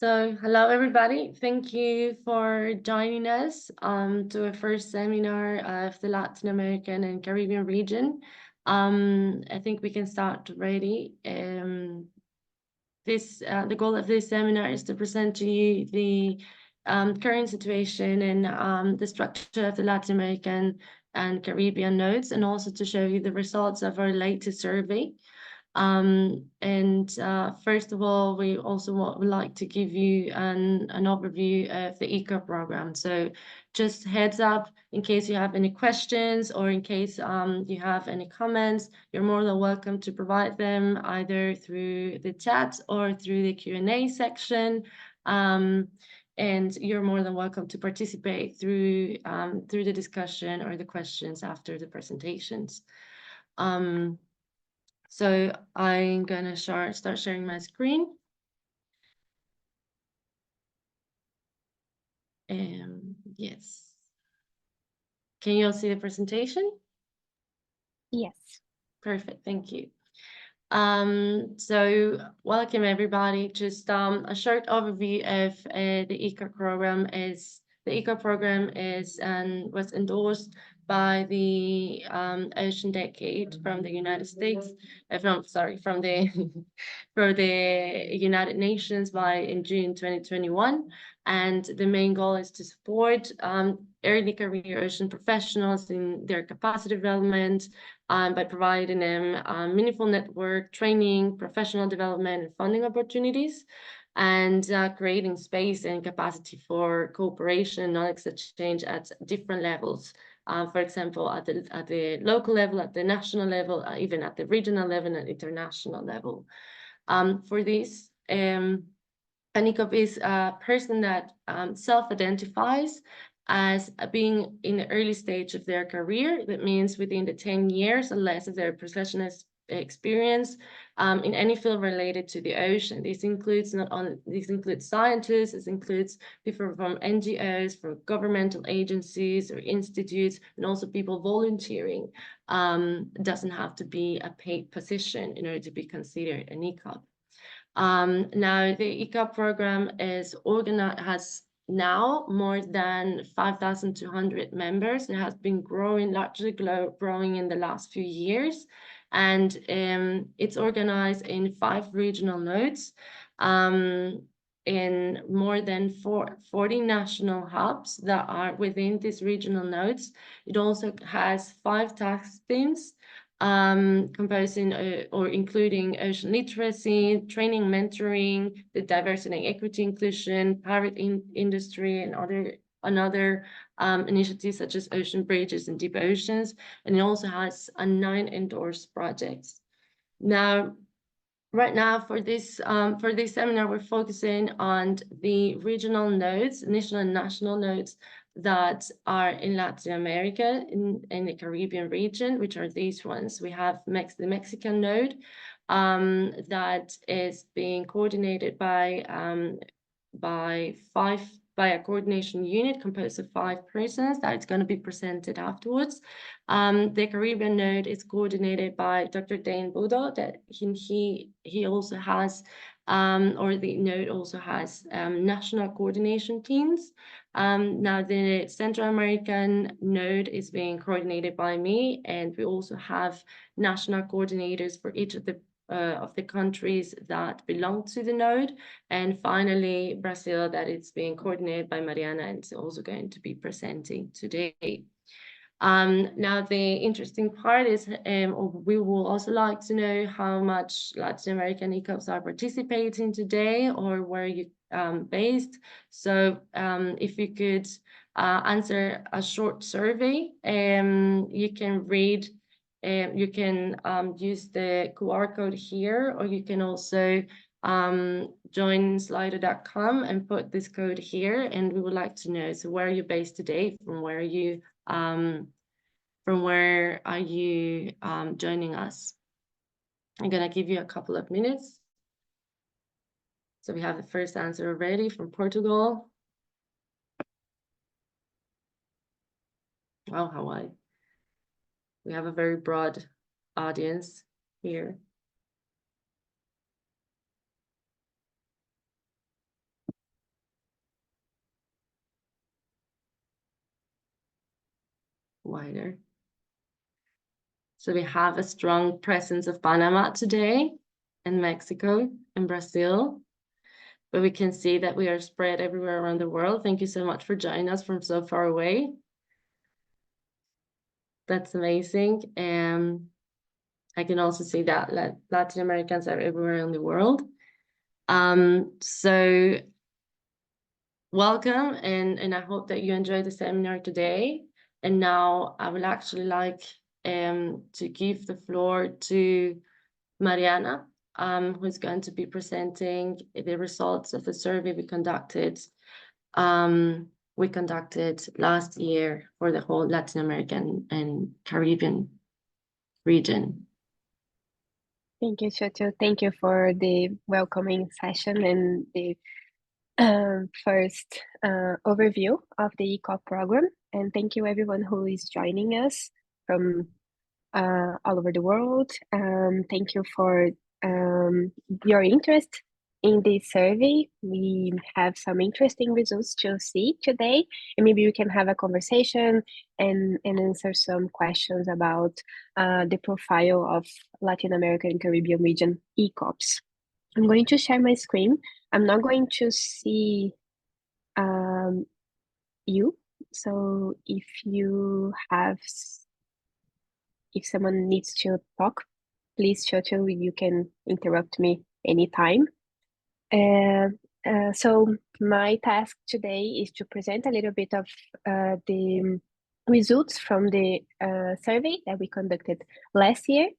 So, hello everybody. Thank you for joining us to our first seminar of the Latin American and Caribbean region. I think we can start already. The goal of this seminar is to present to you the current situation and the structure of the Latin American and Caribbean nodes, and also to show you the results of our latest survey. First of all, we also would like to give you an overview of the ECOP program. So just heads up, in case you have any questions or in case you have any comments, you're more than welcome to provide them either through the chat or through the Q&A section. And you're more than welcome to participate through the discussion or the questions after the presentations. So I'm gonna start sharing my screen. Yes. Can you all see the presentation? Yes. Perfect, thank you. So welcome everybody. Just a short overview of the ECOP program is was endorsed by the Ocean Decade from the United States, from the from the United Nations in June 2021, and the main goal is to support early career ocean professionals in their capacity development by providing them meaningful network training, professional development, and funding opportunities, and creating space and capacity for cooperation and knowledge exchange at different levels. For example, at the local level, at the national level, even at the regional level and international level. For this, an ECOP is a person that self-identifies as being in the early stage of their career. That means within the 10 years or less of their professional experience in any field related to the ocean. This includes scientists, this includes people from NGOs, from governmental agencies or institutes, and also people volunteering. It doesn't have to be a paid position in order to be considered an ECOP. Now the ECOP program is has now more than 5,200 members. It has been growing, largely growing in the last few years. And it's organized in 5 regional nodes in more than 40 national hubs that are within these regional nodes. It also has 5 task teams composing or including ocean literacy, training, mentoring, the diversity and equity inclusion, private industry, and other initiatives such as ocean bridges and deep oceans. And it also has 9 endorsed projects. Now, right now for this seminar, we're focusing on the regional nodes, national and national nodes that are in Latin America, in the Caribbean region, which are these ones. We have the Mexican node that is being coordinated by a coordination unit composed of 5 persons that is going to be presented afterwards. The Caribbean node is coordinated by Dr. Dane Budo, that he also has, or the node also has national coordination teams. Now the Central American node is being coordinated by me, and we also have national coordinators for each of the countries that belong to the node. And finally, Brazil, that it's being coordinated by Mariana, and it's also going to be presenting today. Now, the interesting part is, we will also like to know how much Latin American ECOPs are participating today, or where you based. So if you could answer a short survey, you can read. You can use the QR code here, or you can also join slido.com and put this code here, and we would like to know, so where are you based today? From where are you joining us? I'm gonna give you a couple of minutes. So we have the first answer already from Portugal. Oh, Hawaii. We have a very broad audience here. wider. So we have a strong presence of Panama today, and Mexico and Brazil, but we can see that we are spread everywhere around the world. Thank you so much for joining us from so far away. That's amazing. I can also see that Latin Americans are everywhere in the world. So welcome, and I hope that you enjoyed the seminar today. And now I would actually like to give the floor to Mariana, who's going to be presenting the results of the survey we conducted last year for the whole Latin American and Caribbean region. Thank you, Chocho. Thank you for the welcoming session and the first overview of the ECOP program. And thank you everyone who is joining us from all over the world. Thank you for your interest in this survey. We have some interesting results to see today, and maybe we can have a conversation and answer some questions about the profile of Latin American and Caribbean region ECOPs. I'm going to share my screen. I'm not going to see you. So if someone needs to talk, please, Chocho, you can interrupt me anytime. So my task today is to present a little bit of the results from the survey that we conducted last year.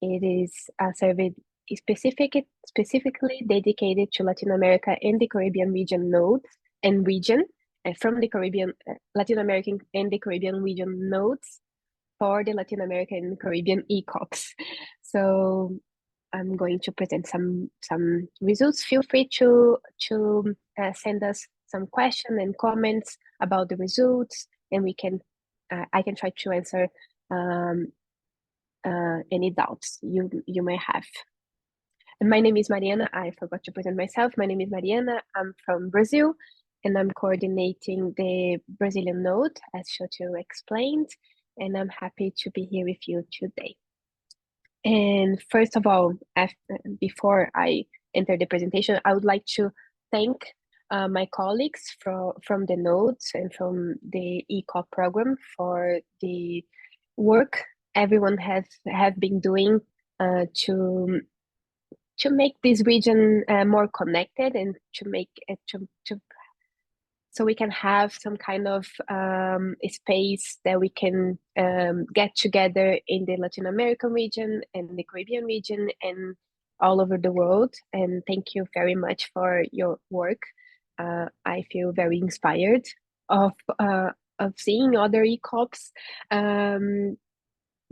It is a survey specifically dedicated to Latin America and the Caribbean region nodes and region, from the Caribbean, Latin American and the Caribbean region nodes for the Latin American and Caribbean ECOPs. So I'm going to present some results. Feel free to send us some questions and comments about the results, and we can I can try to answer any doubts you may have. And my name is Mariana. I forgot to present myself. My name is Mariana. I'm from Brazil, and I'm coordinating the Brazilian node, as Chocho explained, and I'm happy to be here with you today. And first of all, before I enter the presentation, I would like to thank my colleagues from the nodes and from the ECOP program for the work everyone have been doing to make this region more connected and to make it so we can have some kind of space that we can get together in the Latin American region and the Caribbean region and all over the world. And thank you very much for your work. I feel very inspired of seeing other ECOPs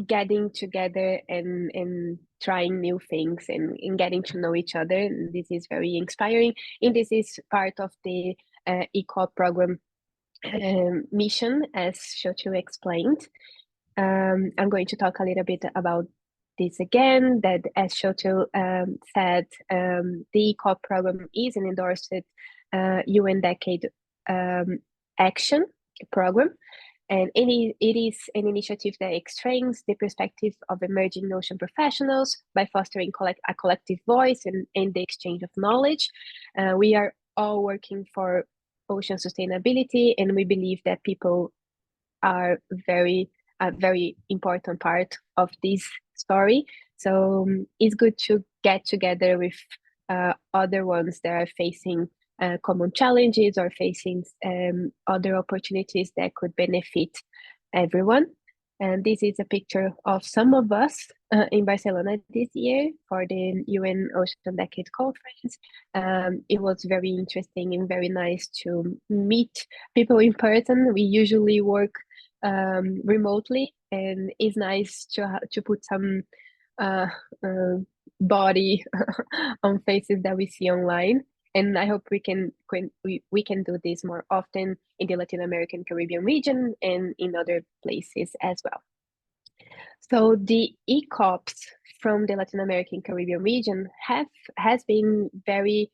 getting together and trying new things and getting to know each other. And this is very inspiring. And this is part of the ECOP program mission, as Chocho explained. I'm going to talk a little bit about this again, that as Chocho said, the ECOP program is an endorsed UN Decade Action program. And it is an initiative that extends the perspective of emerging ocean professionals by fostering a collective voice and the exchange of knowledge. We are all working for ocean sustainability, and we believe that people are a very important part of this story. So it's good to get together with other ones that are facing common challenges or facing other opportunities that could benefit everyone. And this is a picture of some of us in Barcelona this year for the UN Ocean Decade Conference. It was very interesting and very nice to meet people in person. We usually work remotely, and it's nice to put some body on faces that we see online. And I hope we can do this more often in the Latin American Caribbean region and in other places as well. So the ECOPs from the Latin American Caribbean region have been very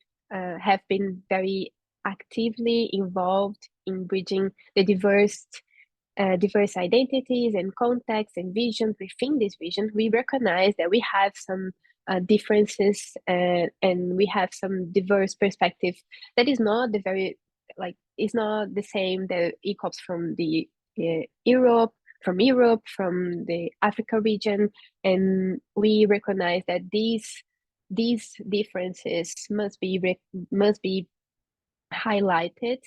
actively involved in bridging the diverse diverse identities and contexts and visions within this region, we recognize that we have some differences and we have some diverse perspective that is not the very it's not the same the ECOPs from the Europe, from the Africa region, and we recognize that these differences must be highlighted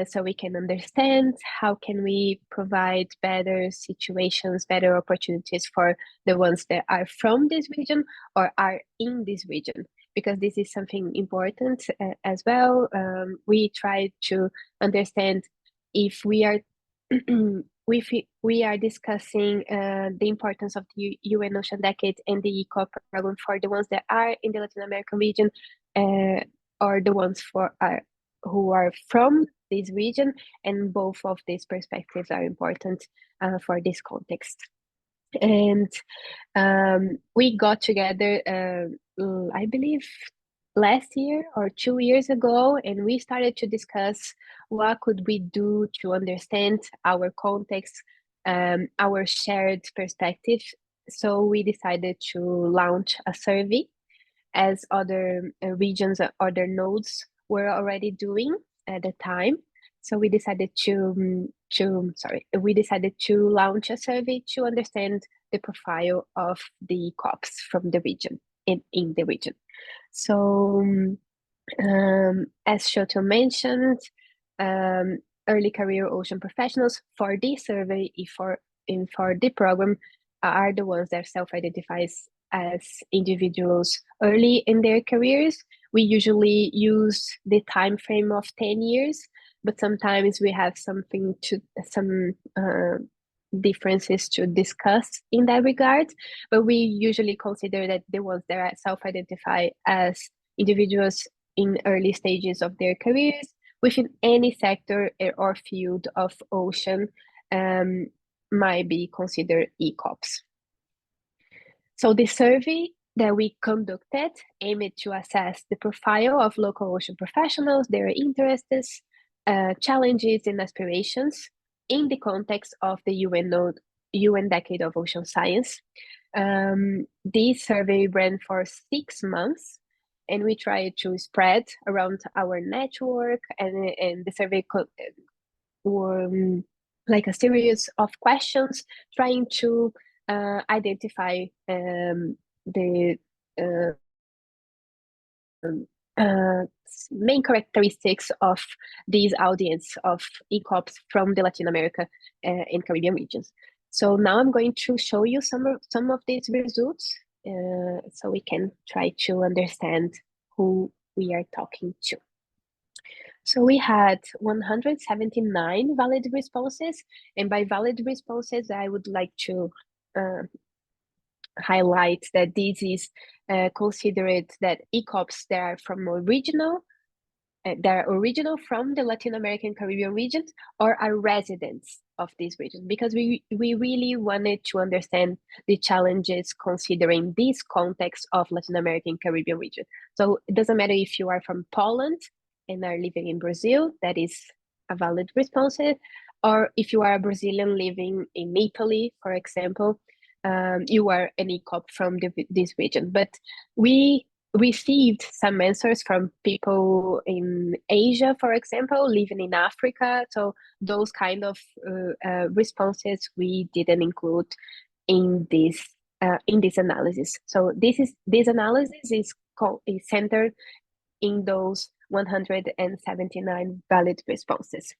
so we can understand how can we provide better situations, better opportunities for the ones that are from this region or are in this region, because this is something important as well. We try to understand if we are we are discussing the importance of the UN Ocean Decade and the ECOP program for the ones that are in the Latin American region or the ones who are from this region, and both of these perspectives are important for this context. And we got together, I believe, last year or 2 years ago, and we started to discuss what could we do to understand our context, our shared perspective. So we decided to launch a survey, as other regions or other nodes were already doing at the time. So we decided to launch a survey to understand the profile of the ECOPs from the region in the region. So as Shoto mentioned, early career ocean professionals for this survey for the program are the ones that self-identify as individuals early in their careers. We usually use the time frame of 10 years, but sometimes we have some differences to discuss in that regard. But we usually consider that the ones that are self-identify as individuals in early stages of their careers within any sector or field of ocean might be considered ECOPs. So the survey that we conducted aimed to assess the profile of local ocean professionals, their interests, challenges, and aspirations in the context of the UN Decade of Ocean Science. This survey ran for 6 months, and we tried to spread around our network, and the survey were like a series of questions trying to identify the main characteristics of these audience of ECOPs from the Latin America and Caribbean regions. So now I'm going to show you some of these results so we can try to understand who we are talking to. So we had 179 valid responses, and by valid responses, I would like to highlight that this is considered that ECOPs that are from original from the Latin American Caribbean region or are residents of this region, because we really wanted to understand the challenges considering this context of Latin American Caribbean region. So it doesn't matter if you are from Poland and are living in Brazil, that is a valid response, or if you are a Brazilian living in Italy, for example, you are an ECOP from this region. But we received some answers from people in Asia, for example, living in Africa. So those kind of responses we didn't include in this analysis. So this analysis is centered in those 179 valid responses,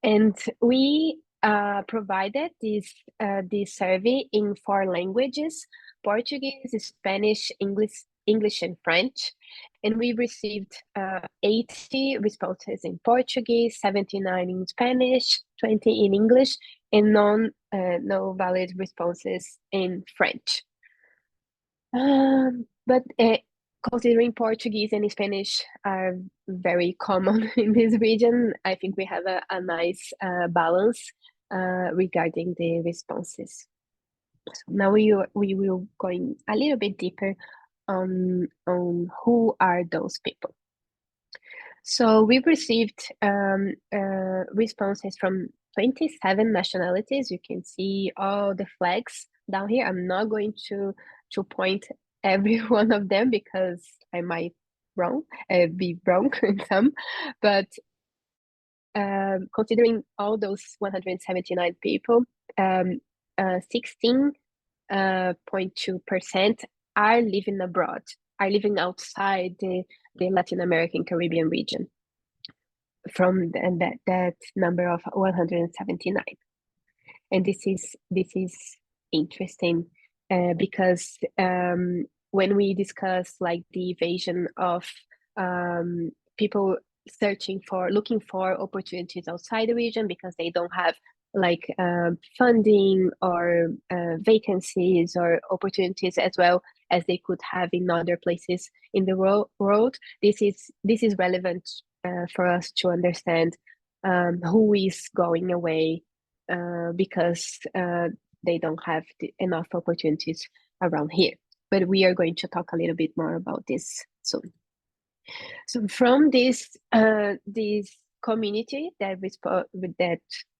and we provided this survey in 4 languages: Portuguese, Spanish, English, and French. And we received 80 responses in Portuguese, 79 in Spanish, 20 in English, and no valid responses in French. But considering Portuguese and Spanish are very common in this region, I think we have a nice balance regarding the responses. So now we will going a little bit deeper on who are those people. So we received responses from 27 nationalities. You can see all the flags down here. I'm not going to point every one of them because I might be wrong in some, but considering all those 179 people, 16.2% are living abroad, are living outside the Latin American Caribbean region from that number of 179. And this is interesting because when we discuss like the evasion of people looking for opportunities outside the region because they don't have like funding or vacancies or opportunities as well as they could have in other places in the world. This is relevant for us to understand who is going away because they don't have enough opportunities around here. But we are going to talk a little bit more about this soon. So from this community that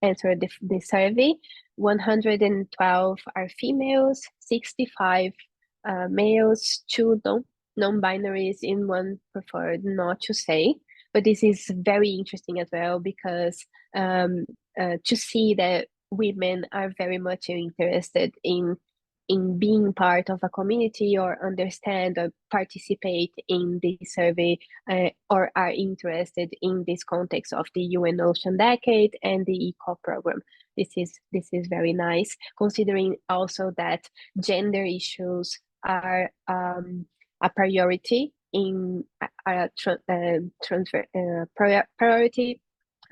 answered the survey, 112 are females, 65 males, 2 non-binaries, and 1 preferred not to say. But this is very interesting as well because to see that women are very much interested in being part of a community or understand or participate in the survey or are interested in this context of the UN Ocean Decade and the ECOP program. This is very nice, considering also that gender issues are a priority in priority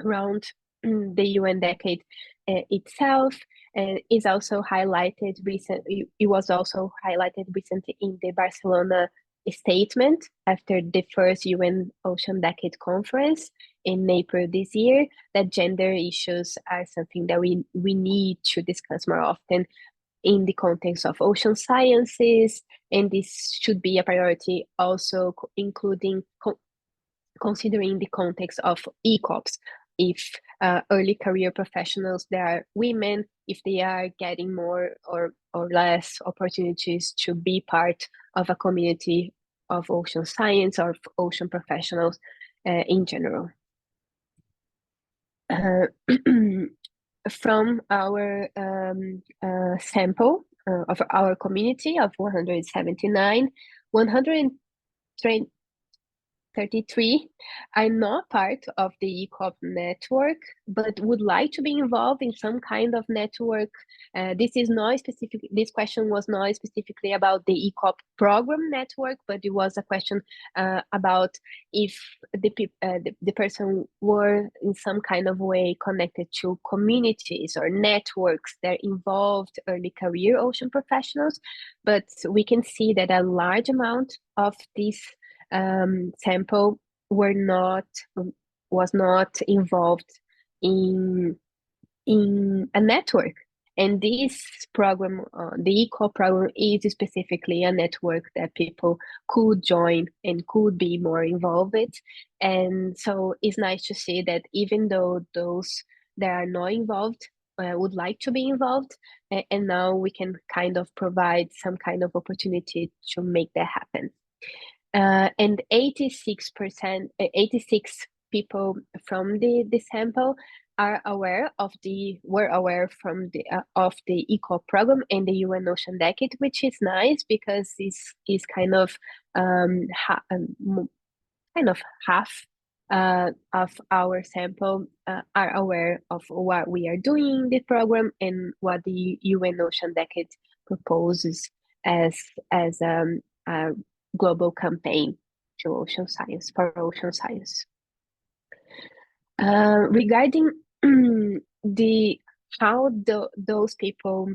around the UN Decade itself. And is also highlighted recently. It was also highlighted recently in the Barcelona statement after the first UN Ocean Decade Conference in April this year, that gender issues are something that we need to discuss more often in the context of ocean sciences, and this should be a priority also including considering the context of ECOPs. If early career professionals, there are women, if they are getting more or less opportunities to be part of a community of ocean science or ocean professionals in general. From our sample of our community of 179, 133 are not part of the ECOP network, but would like to be involved in some kind of network. This question was not specifically about the ECOP program network, but it was a question about if the person were in some kind of way connected to communities or networks that involved early career ocean professionals. But we can see that a large amount of these sample was not involved in a network, and this program, the ECO program, is specifically a network that people could join and could be more involved with. And so it's nice to see that even though those that are not involved would like to be involved, and now we can kind of provide some kind of opportunity to make that happen. And 86 people from the sample were aware from the of the ECO program and the UN Ocean Decade, which is nice because it's kind of half of our sample are aware of what we are doing in the program and what the UN Ocean Decade proposes as a global campaign to ocean science, for ocean science. Regarding how those people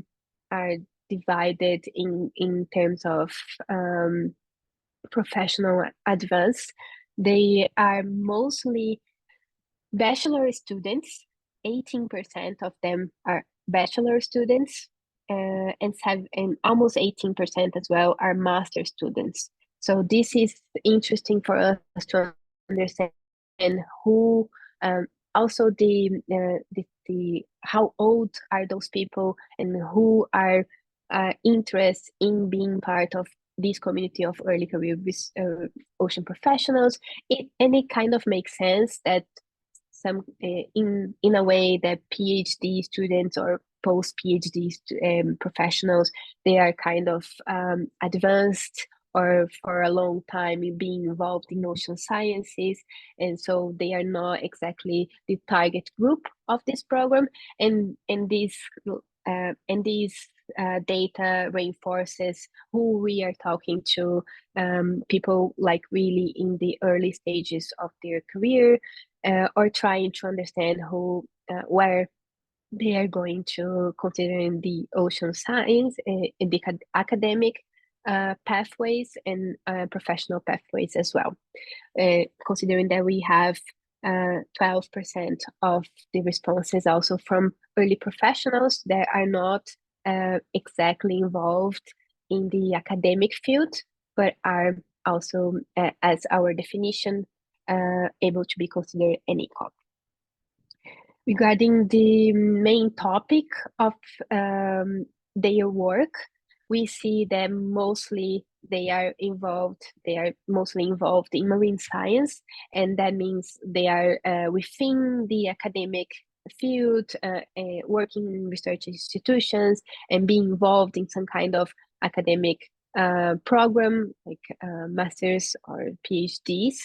are divided in terms of professional advance, they are mostly bachelor students. 18% of them are bachelor students, and almost 18% as well are master students. So this is interesting for us to understand who also the how old are those people and who are interested in being part of this community of early career ocean professionals. It kind of makes sense that some in a way that PhD students or post PhD professionals, they are kind of advanced or for a long time in being involved in ocean sciences, and so they are not exactly the target group of this program. And these data reinforces who we are talking to, people like really in the early stages of their career, or trying to understand where they are going to consider in the ocean science, in the academic pathways and professional pathways as well. Considering that we have 12% of the responses also from early professionals that are not exactly involved in the academic field, but are also, as our definition, able to be considered an ECOP. Regarding the main topic of their work, we see that they are mostly involved in marine science, and that means they are within the academic field, working in research institutions and being involved in some kind of academic program like masters or PhDs.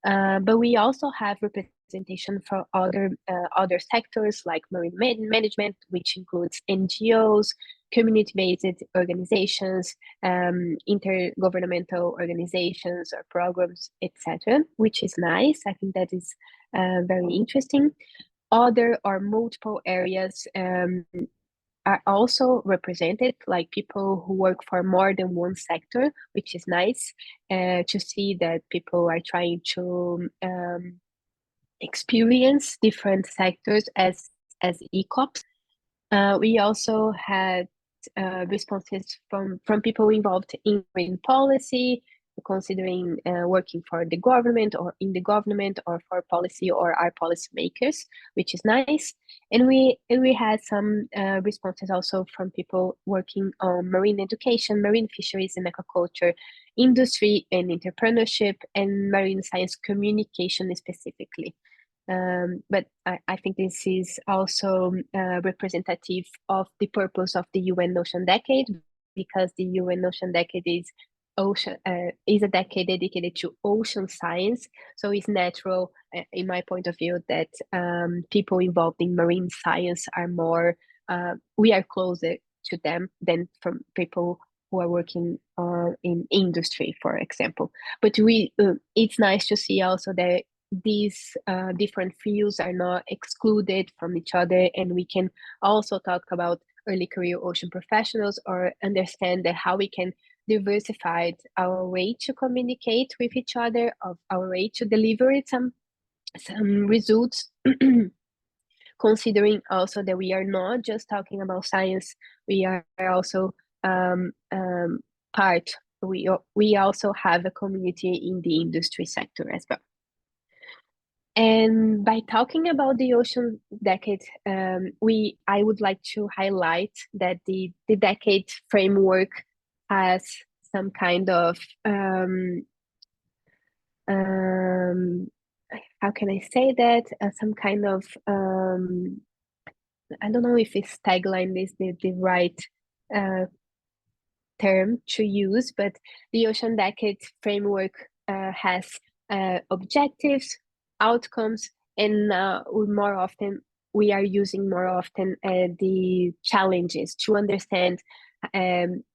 But we also have representation for other sectors like marine management, which includes NGOs, community-based organizations, intergovernmental organizations or programs, etc., which is nice. I think that is very interesting. Other or multiple areas are also represented, like people who work for more than one sector, which is nice to see that people are trying to experience different sectors as ECOPs. We also had responses from people involved in green policy, considering working for the government or in the government or for policy or our policymakers, which is nice. And we had some responses also from people working on marine education, marine fisheries and aquaculture, industry and entrepreneurship, and marine science communication specifically. But I think this is also representative of the purpose of the UN Ocean Decade, because the UN Ocean Decade is a decade dedicated to ocean science. So it's natural, in my point of view, that people involved in marine science are more, we are closer to them than from people who are working in industry, for example. But it's nice to see also that these different fields are not excluded from each other, and we can also talk about early career ocean professionals or understand that how we can diversify our way to communicate with each other, of our way to deliver some results. Considering also that we are not just talking about science, we are also we also have a community in the industry sector as well. And by talking about the Ocean Decade, I would like to highlight that the decade framework has some kind of how can I say that? Some kind of I don't know if it's tagline is the right term to use, but the Ocean Decade framework has objectives, outcomes, and we are using more often the challenges to understand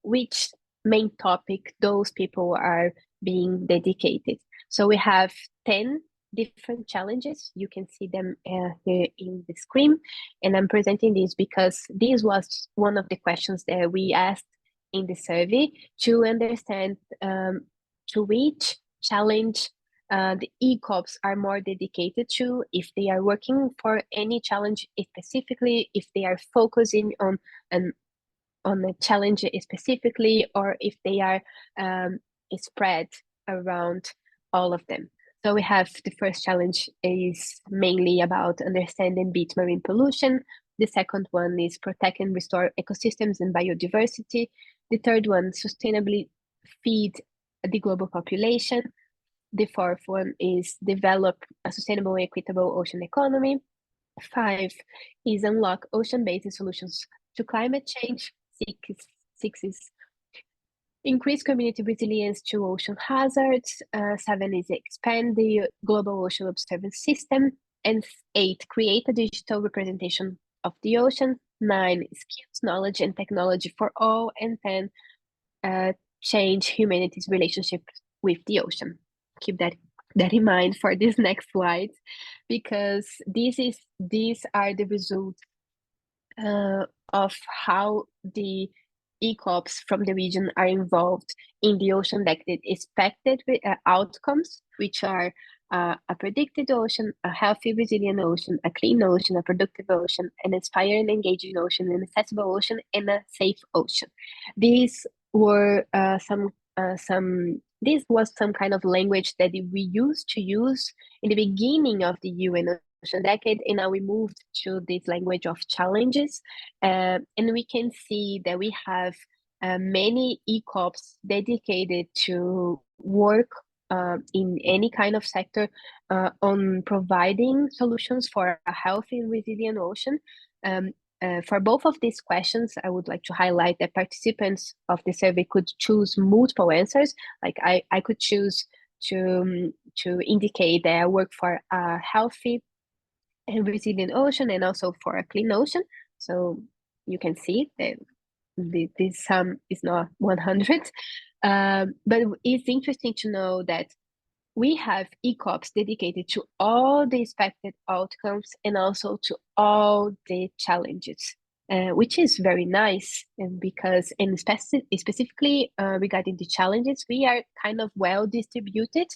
which main topic those people are being dedicated. So we have 10 different challenges. You can see them here in the screen, and I'm presenting this because this was one of the questions that we asked in the survey to understand to which challenge the ECOPs are more dedicated to, if they are working for any challenge specifically, if they are focusing on a challenge specifically, or if they are spread around all of them. So we have the first challenge is mainly about understanding beach marine pollution. The second one is protect and restore ecosystems and biodiversity. The third one, sustainably feed the global population. The fourth one is develop a sustainable and equitable ocean economy. 5 is unlock ocean-based solutions to climate change. Six is increase community resilience to ocean hazards. 7 is expand the global ocean observance system. And 8, create a digital representation of the ocean. 9, skills, knowledge, and technology for all. And 10, change humanity's relationship with the ocean. Keep that in mind for this next slide, because these are the results of how the ECOPs from the region are involved in the ocean decade expected outcomes, which are a predicted ocean, a healthy, resilient ocean, a clean ocean, a productive ocean, an inspiring, engaging ocean, an accessible ocean, and a safe ocean. These were this was some kind of language that we used to use in the beginning of the UN Ocean Decade, and now we moved to this language of challenges. And we can see that we have many ECOPs dedicated to work in any kind of sector on providing solutions for a healthy and resilient ocean. For both of these questions, I would like to highlight that participants of the survey could choose multiple answers. Like I could choose to indicate that I work for a healthy and resilient ocean and also for a clean ocean. So you can see that this sum is not 100. But it's interesting to know that we have ECOPs dedicated to all the expected outcomes and also to all the challenges, which is very nice. And because, and specifically regarding the challenges, we are kind of well distributed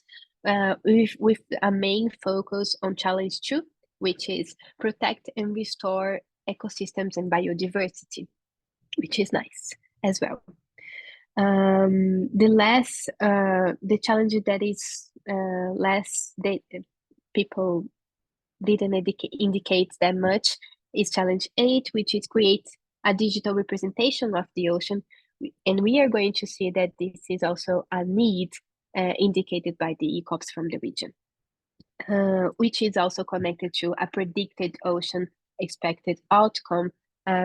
with a main focus on challenge 2, which is protect and restore ecosystems and biodiversity, which is nice as well. The challenge that is less people didn't indicate that much is challenge 8, which is create a digital representation of the ocean. And we are going to see that this is also a need indicated by the ECOPs from the region, which is also connected to a predicted ocean expected outcome,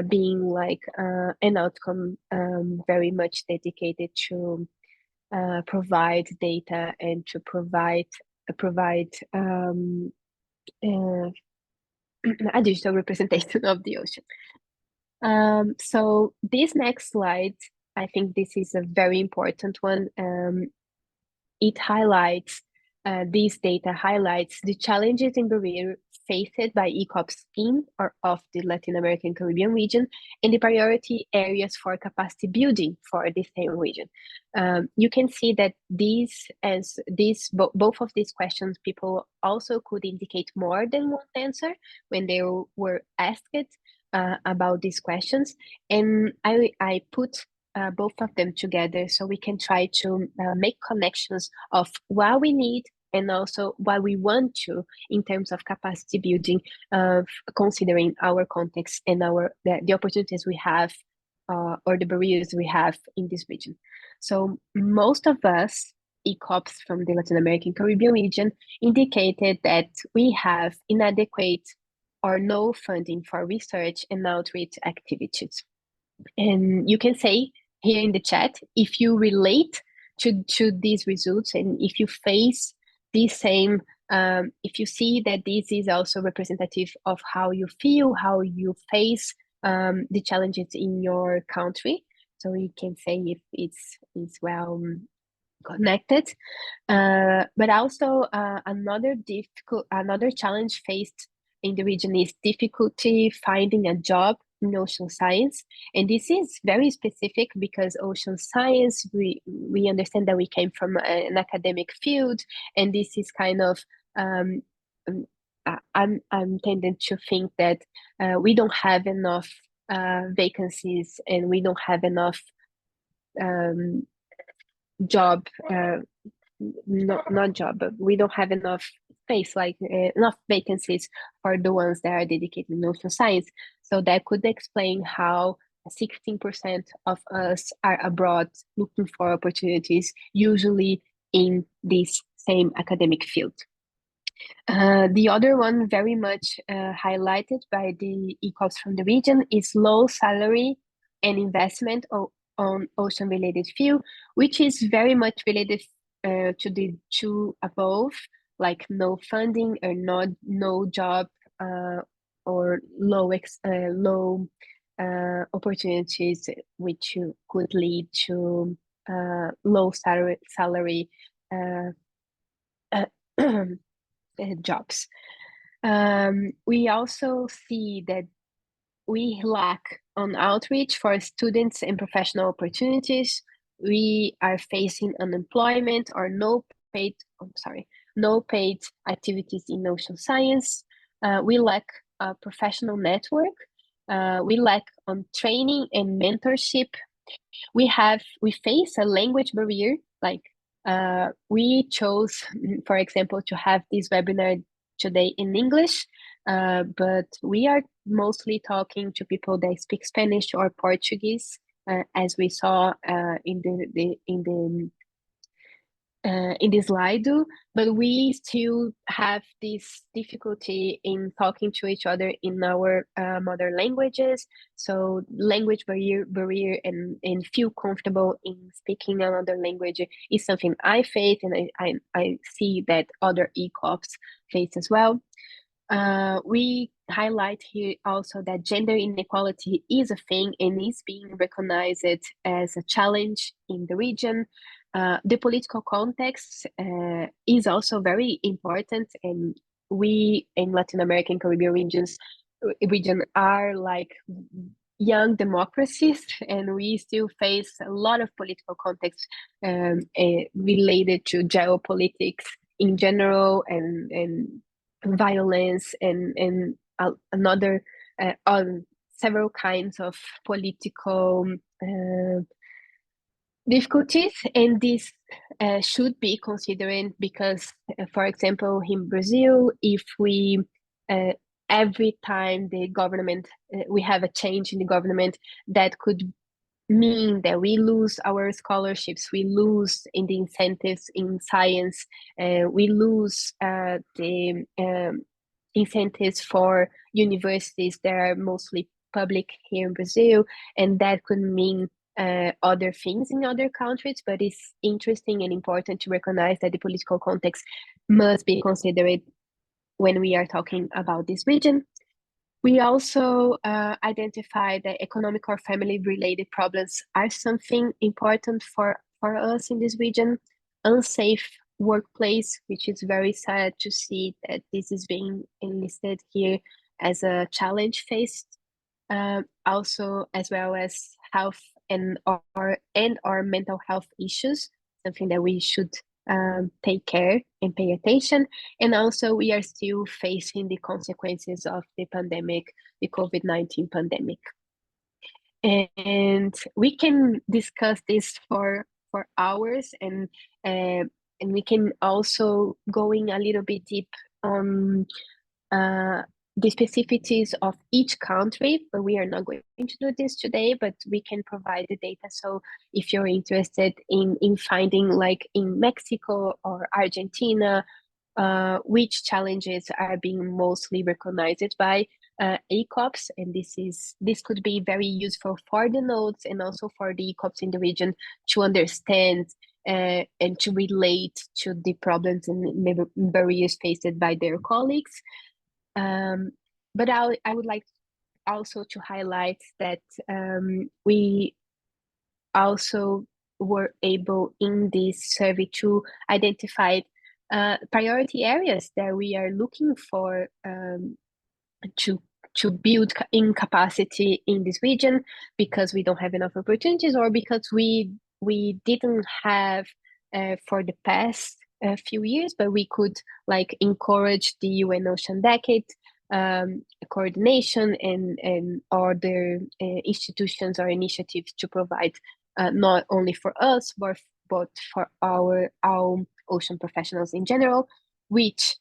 being like an outcome very much dedicated to provide data and to provide a digital representation of the ocean. So this next slide, I think this is a very important one. It highlights, this data highlights the challenges and barriers faced by ECOPs in or of the Latin American Caribbean region and the priority areas for capacity building for the same region. You can see that both of these questions, people also could indicate more than one answer when they were asked about these questions. And I put both of them together so we can try to make connections of what we need and also what we want to in terms of capacity building, considering our context and the opportunities we have or the barriers we have in this region. So most of us, ECOPs from the Latin American Caribbean region, indicated that we have inadequate or no funding for research and outreach activities. And you can say here in the chat if you relate to these results and if you face the same, if you see that this is also representative of how you feel, how you face the challenges in your country. So you can say if it's well connected. But also another challenge faced in the region is difficulty finding a job in ocean science. And this is very specific because ocean science, we understand that we came from an academic field, and this is kind of I'm tending to think that we don't have enough vacancies and we don't have enough job not job, but we don't have enough space, like enough vacancies for the ones that are dedicated in ocean science. So that could explain how 16% of us are abroad looking for opportunities, usually in this same academic field. The other one, very much highlighted by the ECOPs from the region, is low salary and investment on ocean-related field, which is very much related to the two above, like no funding or no job or low opportunities, which could lead to low salary jobs. We also see that we lack on outreach for students and professional opportunities. We are facing unemployment or no paid activities in ocean science. We lack a professional network. We lack on training and mentorship. We face a language barrier. Like we chose, for example, to have this webinar today in English, but we are mostly talking to people that speak Spanish or Portuguese, as we saw in the slide, but we still have this difficulty in talking to each other in our mother languages. So language barrier and feel comfortable in speaking another language is something I face, and I see that other ECOPs face as well. We highlight here also that gender inequality is a thing and is being recognized as a challenge in the region. The political context is also very important, and we in Latin American Caribbean region are like young democracies, and we still face a lot of political context related to geopolitics in general and violence and another on several kinds of political difficulties, and this should be considered because, for example, in Brazil, if we every time the government we have a change in the government, that could mean that we lose our scholarships, we lose in the incentives in science, we lose the incentives for universities that are mostly public here in Brazil, and that could mean other things in other countries. But it's interesting and important to recognize that the political context must be considered when we are talking about this region. We also identify that economic or family-related problems are something important for us in this region. Unsafe workplace, which is very sad to see that this is being enlisted here as a challenge faced. Also, as well as health and or mental health issues, something that we should take care and pay attention. And also, we are still facing the consequences of the pandemic, the COVID-19 pandemic. And we can discuss this for hours, and we can also going a little bit deep on the specificities of each country, but we are not going to do this today, but we can provide the data. So if you're interested in finding, like in Mexico or Argentina, which challenges are being mostly recognized by ECOPs, and this could be very useful for the nodes and also for the ECOPs in the region to understand and to relate to the problems and barriers faced by their colleagues. But I would like also to highlight that we also were able in this survey to identify priority areas that we are looking for to build in capacity in this region, because we don't have enough opportunities, or because we didn't have for the past few years, but we could like encourage the UN Ocean Decade coordination and other institutions or initiatives to provide not only for us but for our ocean professionals in general, which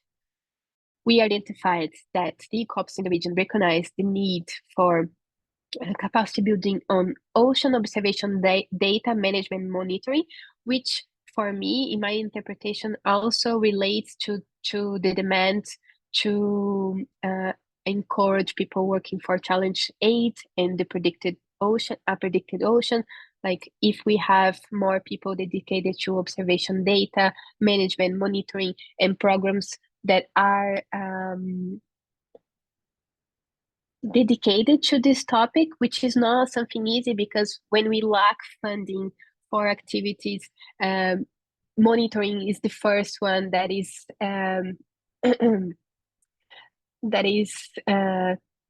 we identified that the ECOPs in the region recognize the need for capacity building on ocean observation data management monitoring, which for me, in my interpretation, also relates to the demand to encourage people working for Challenge 8 and the predicted ocean. Like if we have more people dedicated to observation data, management, monitoring, and programs that are dedicated to this topic, which is not something easy because when we lack funding for activities, monitoring is the first one that is that is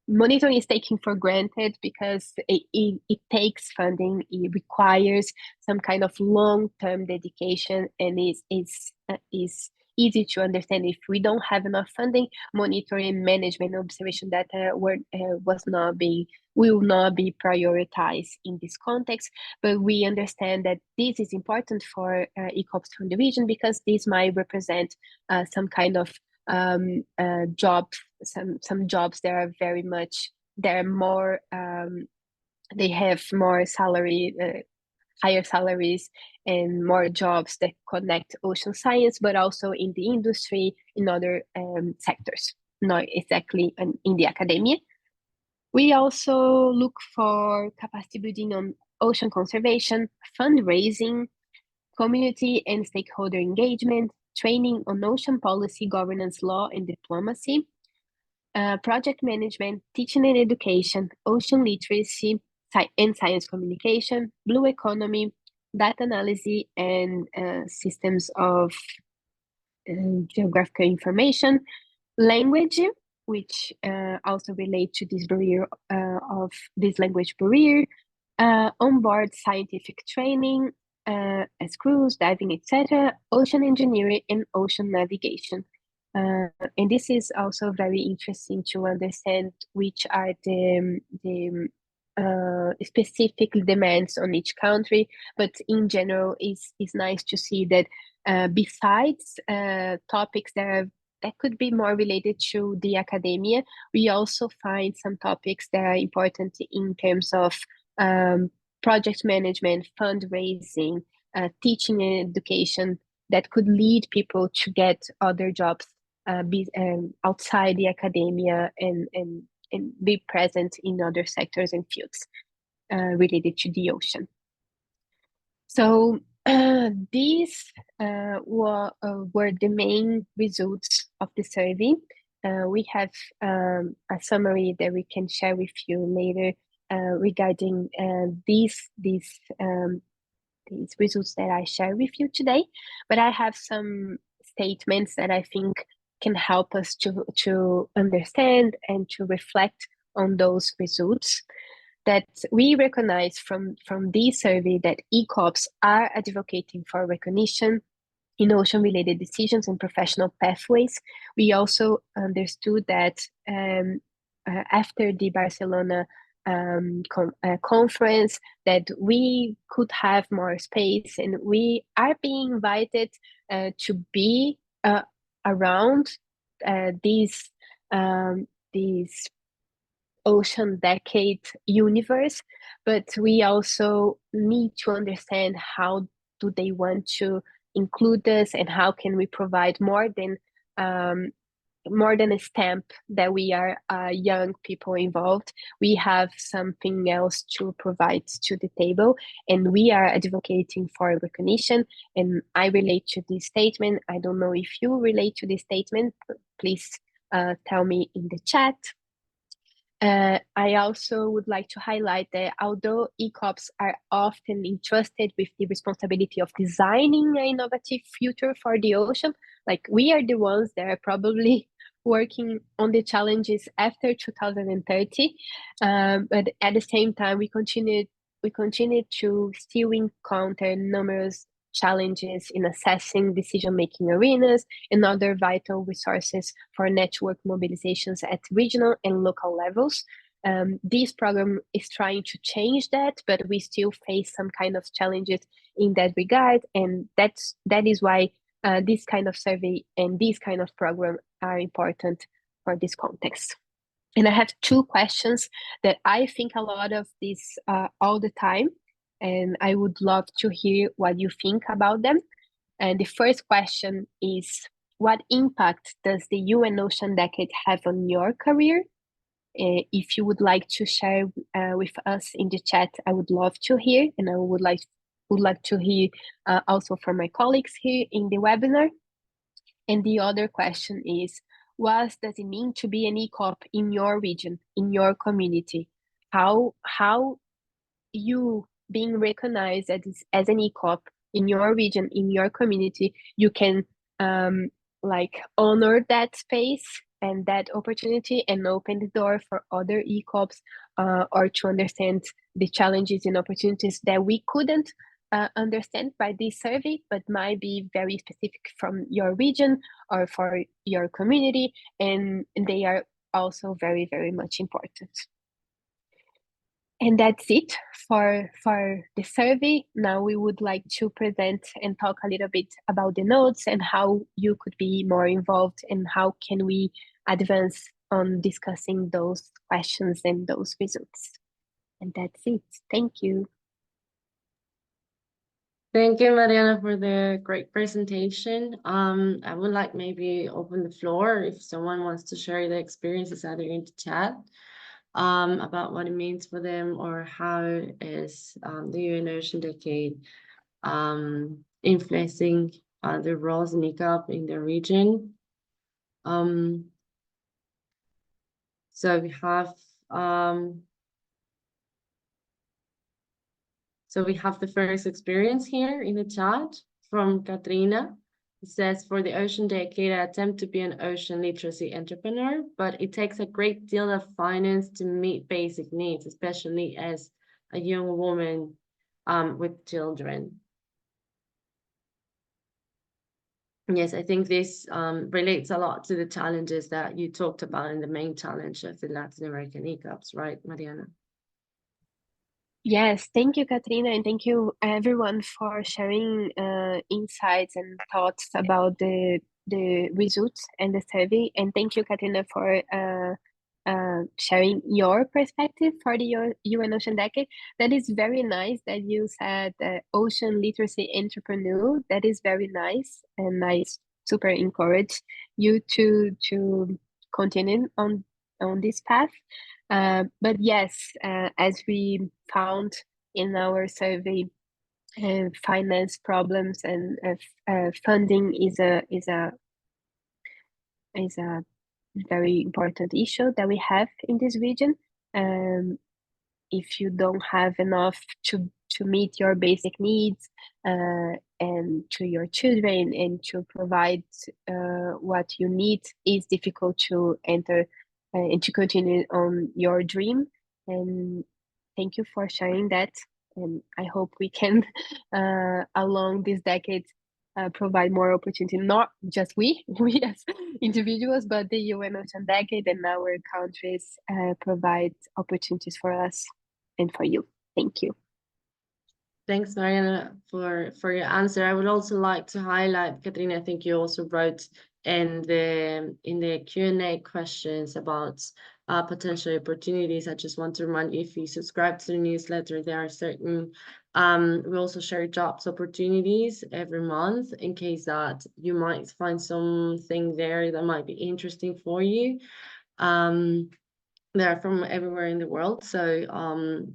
monitoring is taken for granted because it takes funding, it requires some kind of long-term dedication, and is easy to understand. If we don't have enough funding, monitoring, management, observation data will not be prioritized in this context. But we understand that this is important for ECOPs from the region because this might represent some kind of jobs, some jobs that are very much, they're more, they have more salary, higher salaries and more jobs that connect ocean science, but also in the industry, in other sectors, not exactly in the academia. We also look for capacity building on ocean conservation, fundraising, community and stakeholder engagement, training on ocean policy, governance, law, and diplomacy, project management, teaching and education, ocean literacy, and science communication, blue economy, data analysis, and systems of geographical information, language, which also relate to this barrier of this language barrier, onboard scientific training, as crews, diving, etc., ocean engineering, and ocean navigation. And this is also very interesting to understand which are the specific demands on each country. But in general, it's nice to see that besides topics that could be more related to the academia, we also find some topics that are important in terms of project management, fundraising, teaching and education that could lead people to get other jobs outside the academia and be present in other sectors and fields related to the ocean. So these were the main results of the survey. We have a summary that we can share with you later regarding these results that I share with you today. But I have some statements that I think can help us to understand and to reflect on those results. That we recognize from this survey that ECOPs are advocating for recognition in ocean-related decisions and professional pathways. We also understood that after the Barcelona conference, that we could have more space, and we are being invited to be around these ocean decade universe, but we also need to understand how do they want to include us, and how can we provide more than a stamp that we are young people involved. We have something else to provide to the table, and we are advocating for recognition. And I relate to this statement. I don't know if you relate to this statement. Please tell me in the chat. I also would like to highlight that although ECOPs are often entrusted with the responsibility of designing an innovative future for the ocean, like we are the ones that are probably working on the challenges after 2030, but at the same time, we continue to still encounter numerous challenges in assessing decision-making arenas and other vital resources for network mobilizations at regional and local levels. This program is trying to change that, but we still face some kind of challenges in that regard, and that is why this kind of survey and this kind of program are important for this context. And I have two questions that I think a lot of this all the time, and I would love to hear what you think about them. And the first question is, what impact does the UN Ocean Decade have on your career? If you would like to share with us in the chat, I would love to hear, and I would like to hear also from my colleagues here in the webinar. And the other question is, what does it mean to be an ECOP in your region, in your community? How you being recognized as an ECOP in your region, in your community, you can like honor that space and that opportunity and open the door for other ECOPs or to understand the challenges and opportunities that we couldn't understand by this survey, but might be very specific from your region or for your community, and they are also very, very much important. And that's it for the survey. Now we would like to present and talk a little bit about the notes and how you could be more involved and how can we advance on discussing those questions and those results. And that's it. Thank you. Thank you, Mariana, for the great presentation. I would like maybe open the floor if someone wants to share their experiences either in the chat about what it means for them or how is the UN Ocean Decade influencing the roles in ECOP in the region. So we have the first experience here in the chat from Katrina. It says, for the Ocean Decade, I attempt to be an ocean literacy entrepreneur, but it takes a great deal of finance to meet basic needs, especially as a young woman with children. Yes, I think this relates a lot to the challenges that you talked about in the main challenge of the Latin American ECOPs, right, Mariana? Yes, thank you, Katrina, and thank you everyone for sharing insights and thoughts about the results and the survey. And thank you, Katrina, for sharing your perspective for the UN Ocean Decade. That is very nice that you said ocean literacy entrepreneur. That is very nice, and I super encourage you to continue on this path. But yes, as we found in our survey, finance problems and funding is a very important issue that we have in this region. If you don't have enough to meet your basic needs and to your children and to provide what you need, it's difficult to enter and to continue on your dream. And thank you for sharing that. And I hope we can, along this decade, provide more opportunity, not just we as individuals, but the UN Ocean Decade and our countries provide opportunities for us and for you. Thank you. Thanks, Mariana, for your answer. I would also like to highlight, Katrina, I think you also wrote in the Q&A questions about potential opportunities. I just want to remind you, if you subscribe to the newsletter, there are certain, we also share jobs opportunities every month in case that you might find something there that might be interesting for you. They're from everywhere in the world, so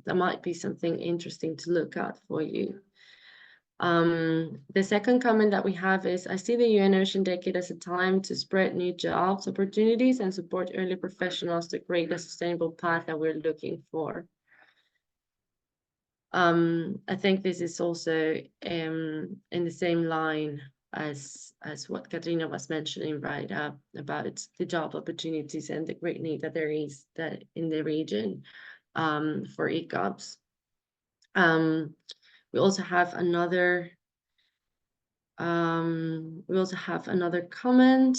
that might be something interesting to look at for you. The second comment that we have is, I see the UN Ocean Decade as a time to spread new jobs, opportunities, and support early professionals to create a sustainable path that we're looking for. I think this is also in the same line as what Katrina was mentioning, right, about the job opportunities and the great need that there is that in the region for ECOPs. We also have another comment.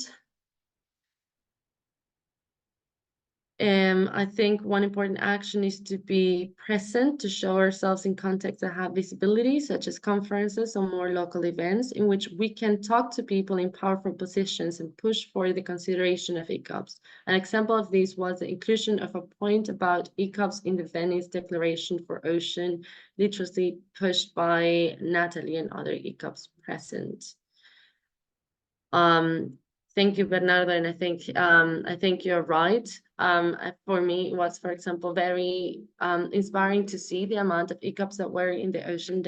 I think one important action is to be present, to show ourselves in contexts that have visibility, such as conferences or more local events, in which we can talk to people in powerful positions and push for the consideration of ECOPs. An example of this was the inclusion of a point about ECOPs in the Venice Declaration for Ocean Literacy, pushed by Natalie and other ECOPs present. Thank you, Bernardo, and I think you're right. For me, it was, for example, very inspiring to see the amount of ECOPs that were in the Ocean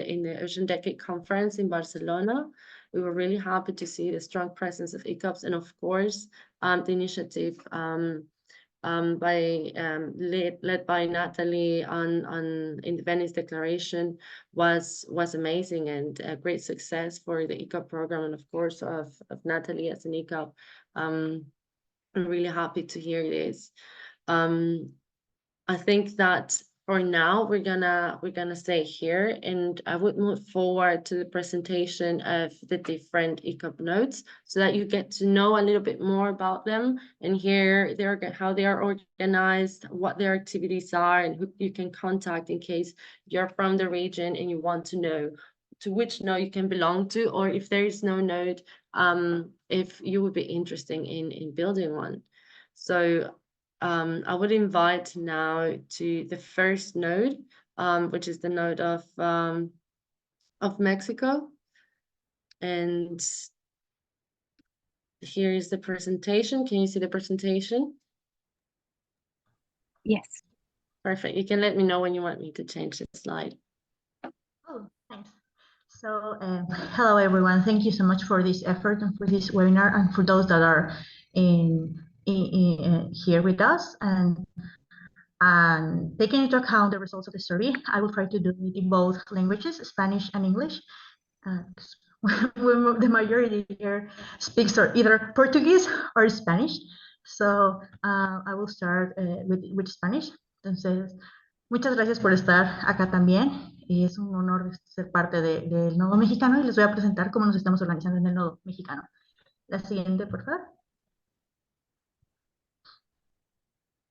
Decade Conference in Barcelona. We were really happy to see the strong presence of ECOPs, and of course, the initiative led by Natalie in the Venice Declaration was amazing and a great success for the ECOP program, and of course of Natalie as an ECOP. I'm really happy to hear this. I think that for now we're gonna stay here, and I would move forward to the presentation of the different ECOP nodes so that you get to know a little bit more about them and hear how they are organized, what their activities are, and who you can contact in case you're from the region and you want to know to which node you can belong to, or if there is no node, if you would be interested in building one. So I would invite now to the first node, which is the node of Mexico. And here is the presentation. Can you see the presentation? Yes. Perfect. You can let me know when you want me to change the slide. Oh, thanks. So hello, everyone. Thank you so much for this effort and for this webinar, and for those that are here with us. And taking into account the results of the survey, I will try to do it in both languages, Spanish and English. The majority here speaks either Portuguese or Spanish. So I will start with Spanish. Entonces, muchas gracias por estar acá también. Es un honor ser parte del nodo mexicano, y les voy a presentar cómo nos estamos organizando en el nodo mexicano. La siguiente, por favor.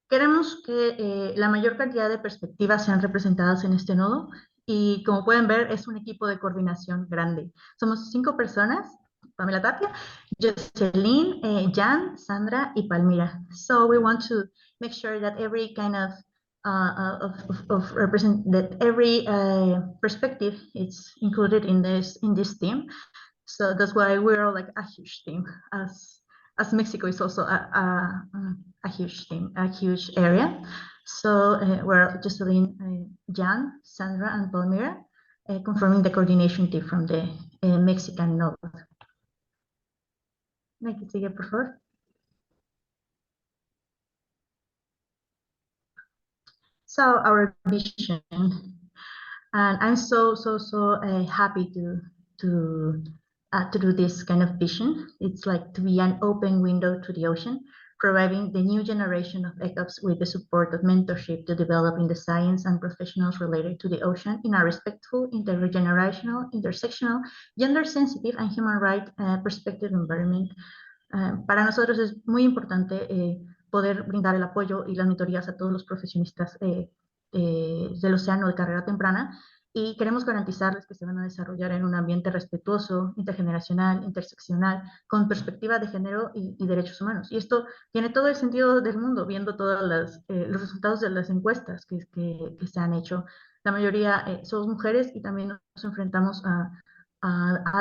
Queremos que la mayor cantidad de perspectivas sean representadas en este nodo, y como pueden ver, es un equipo de coordinación grande. Somos 5 personas: Pamela Tapia, Jocelyn, Jan, Sandra y Palmira. So we want to make sure that every kind of that every perspective is included in this team. So that's why we're like a huge team, as Mexico is also a huge team, a huge area. So we're Jocelyn, Jan, Sandra, and Palmira, confirming the coordination team from the Mexican node. Sigue, por favor. So our vision, and I'm so happy to do this kind of vision. It's like to be an open window to the ocean, providing the new generation of ECOPs with the support of mentorship to develop in the science and professionals related to the ocean in a respectful, intergenerational, intersectional, gender-sensitive, and human rights perspective environment. Para nosotros es muy importante poder brindar el apoyo y las mentorías a todos los profesionistas del océano de carrera temprana, y queremos garantizarles que se van a desarrollar en un ambiente respetuoso, intergeneracional, interseccional, con perspectiva de género y derechos humanos. Y esto tiene todo el sentido del mundo, viendo todos los resultados de las encuestas que se han hecho. La mayoría somos mujeres, y también nos enfrentamos a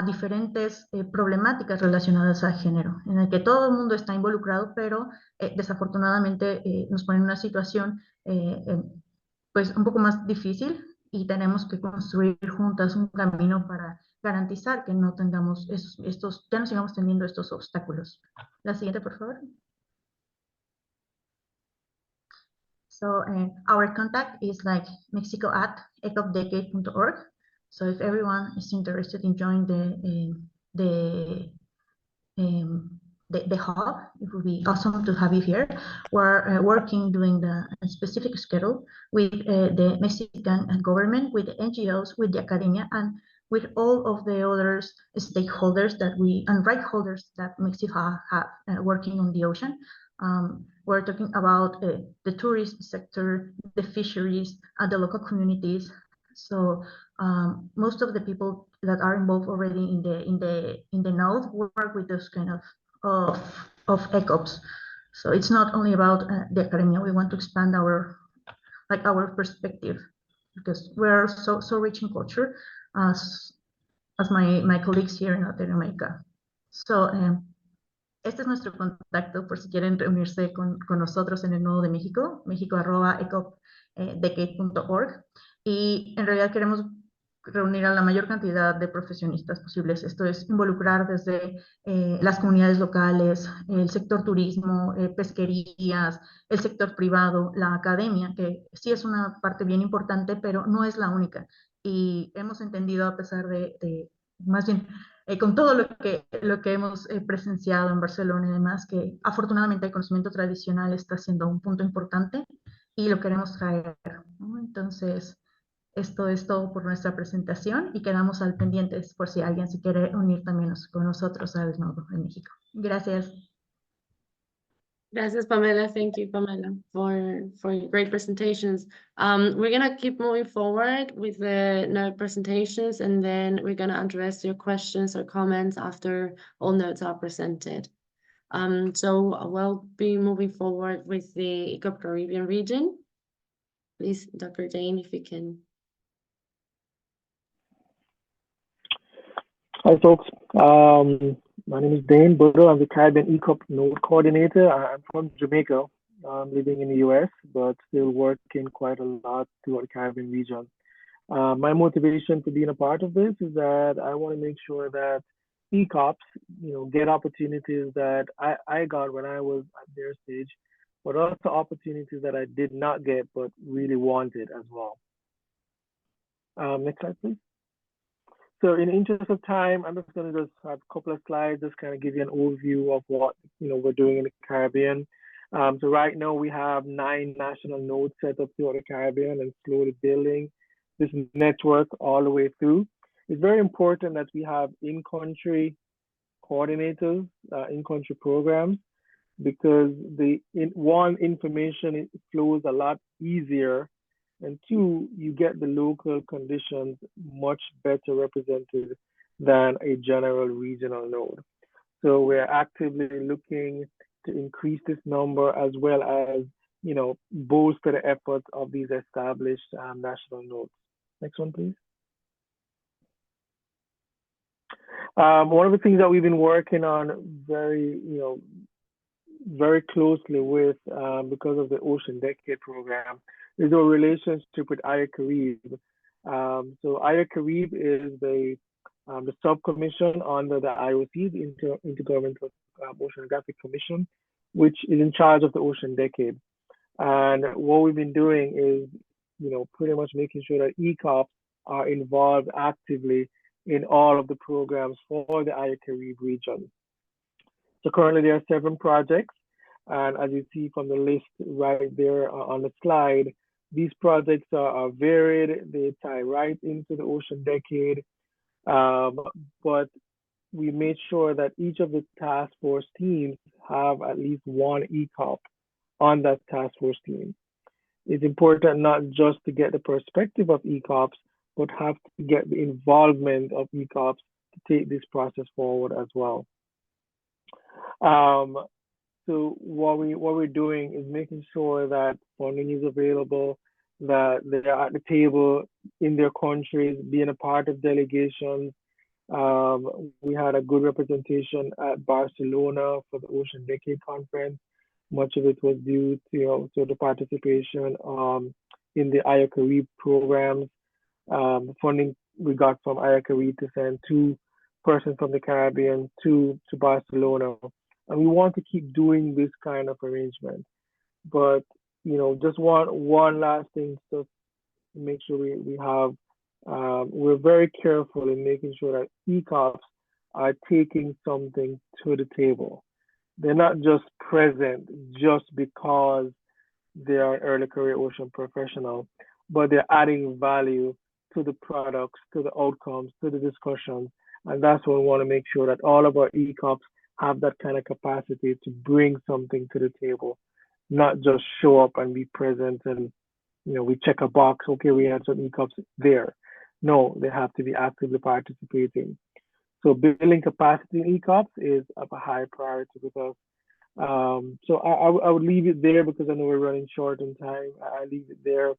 diferentes problemáticas relacionadas a género, en el que todo el mundo está involucrado, pero desafortunadamente nos pone en una situación pues un poco más difícil, y tenemos que construir juntas un camino para garantizar que no tengamos ya no sigamos teniendo estos obstáculos. La siguiente, por favor. So our contact is like mexico@ecopdecade.org. So if everyone is interested in joining the hub, it would be awesome to have you here. We're working, doing the specific schedule with the Mexican government, with the NGOs, with the academia, and with all of the other stakeholders and right holders that Mexico have working on the ocean. We're talking about the tourism sector, the fisheries, and the local communities. So most of the people that are involved already in the node work with those kind of ECOPs. So it's not only about the academia. We want to expand our perspective, because we're so rich in culture as my colleagues here in Latin America. So este es nuestro contacto por si quieren reunirse con nosotros en el Nodo de México, mexico@ecopdecade.org. Y en realidad queremos reunir a la mayor cantidad de profesionistas posibles. Esto es involucrar desde las comunidades locales, el sector turismo, pesquerías, el sector privado, la academia, que sí es una parte bien importante, pero no es la única. Y hemos entendido, a pesar de más bien, con todo lo que hemos presenciado en Barcelona y demás, que afortunadamente el conocimiento tradicional está siendo un punto importante y lo queremos traer, ¿no? Entonces, esto es todo por nuestra presentación y quedamos al pendientes por si alguien se quiere unir también con nosotros al Nodo en México. Gracias. Gracias, Pamela. Thank you, Pamela, for your great presentations. We're gonna keep moving forward with the node presentations, and then we're gonna address your questions or comments after all notes are presented. So we'll be moving forward with the ECOP Caribbean region. Please, Dr. Jane, if you can. Hi, folks. My name is Dane Bodo. I'm the Caribbean ECOP Node Coordinator. I'm from Jamaica. I'm living in the US, but still working quite a lot throughout the Caribbean region. My motivation for being a part of this is that I want to make sure that ECOPs, get opportunities that I got when I was at their stage, but also opportunities that I did not get but really wanted as well. Next slide, please. So in the interest of time, I'm just going to just have a couple of slides, just kind of give you an overview of what we're doing in the Caribbean. So right now we have 9 national nodes set up throughout the Caribbean and slowly building this network all the way through. It's very important that we have in-country coordinators, in-country programs, because information flows a lot easier, and 2, you get the local conditions much better represented than a general regional node. So we're actively looking to increase this number as well as, bolster the efforts of these established national nodes. Next one, please. One of the things that we've been working on very closely with, because of the Ocean Decade program, is our relationship with IACARIB. So IACARIB is the sub-commission under the IOC, the Intergovernmental Oceanographic Commission, which is in charge of the Ocean Decade. And what we've been doing is, pretty much making sure that ECOPs are involved actively in all of the programs for the IACARIB region. So currently there are 7 projects, and as you see from the list right there on the slide, these projects are varied. They tie right into the Ocean Decade, but we made sure that each of the task force teams have at least one ECOP on that task force team. It's important not just to get the perspective of ECOPs, but have to get the involvement of ECOPs to take this process forward as well. So what we're doing is making sure that funding is available, that they're at the table in their countries, being a part of delegations. We had a good representation at Barcelona for the Ocean Decade Conference. Much of it was due to the participation in the IACARIB programs. The funding we got from IACARIB to send 2 persons from the Caribbean to Barcelona. And we want to keep doing this kind of arrangement. But, just one last thing, just to make sure we have, we're very careful in making sure that ECOPs are taking something to the table. They're not just present just because they are an early career ocean professional, but they're adding value to the products, to the outcomes, to the discussions. And that's what we want to make sure that all of our ECOPs have that kind of capacity to bring something to the table, not just show up and be present and we check a box. Okay, we had some ECOPs there. No, they have to be actively participating. So building capacity in ECOPs is of a high priority with us. So I would leave it there because I know we're running short on time. I leave it there,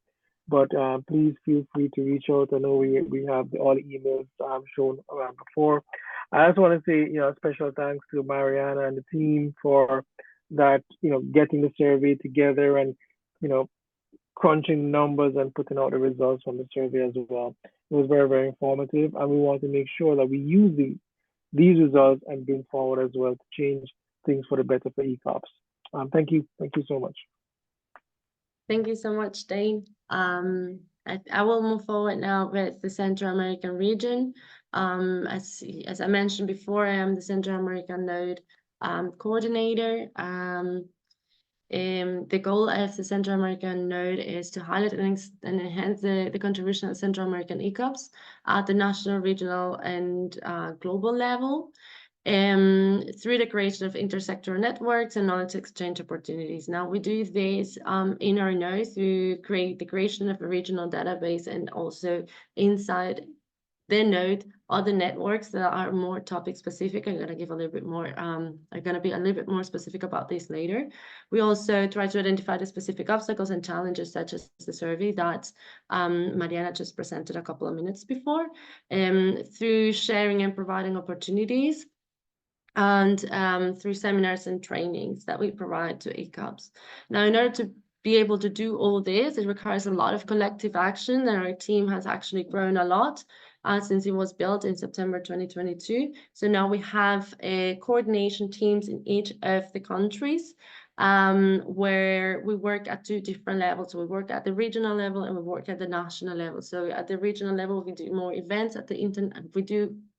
but please feel free to reach out. I know we have all the emails shown before. I also want to say special thanks to Mariana and the team for that getting the survey together and crunching numbers and putting out the results from the survey as well. It was very, very informative, and we want to make sure that we use these results and bring forward as well to change things for the better for ECOPs. Thank you so much. Thank you so much, Dane. I will move forward now with the Central American region. As I mentioned before, I am the Central American Node coordinator. The goal of the Central American Node is to highlight and enhance the contribution of Central American ECOPs at the national, regional, and global level through the creation of intersectoral networks and knowledge exchange opportunities. Now, we do this in our node through the creation of a regional database, and also inside the node other networks that are more topic specific. I'm going to give a little bit more, I'm going to be a little bit more specific about this later. We also try to identify the specific obstacles and challenges, such as the survey that Mariana just presented a couple of minutes before, through sharing and providing opportunities, and through seminars and trainings that we provide to ECOPs. Now, in order to be able to do all this, it requires a lot of collective action, and our team has actually grown a lot since it was built in September 2022. So now we have coordination teams in each of the countries, where we work at 2 different levels. We work at the regional level and we work at the national level. So at the regional level, we do more events. At the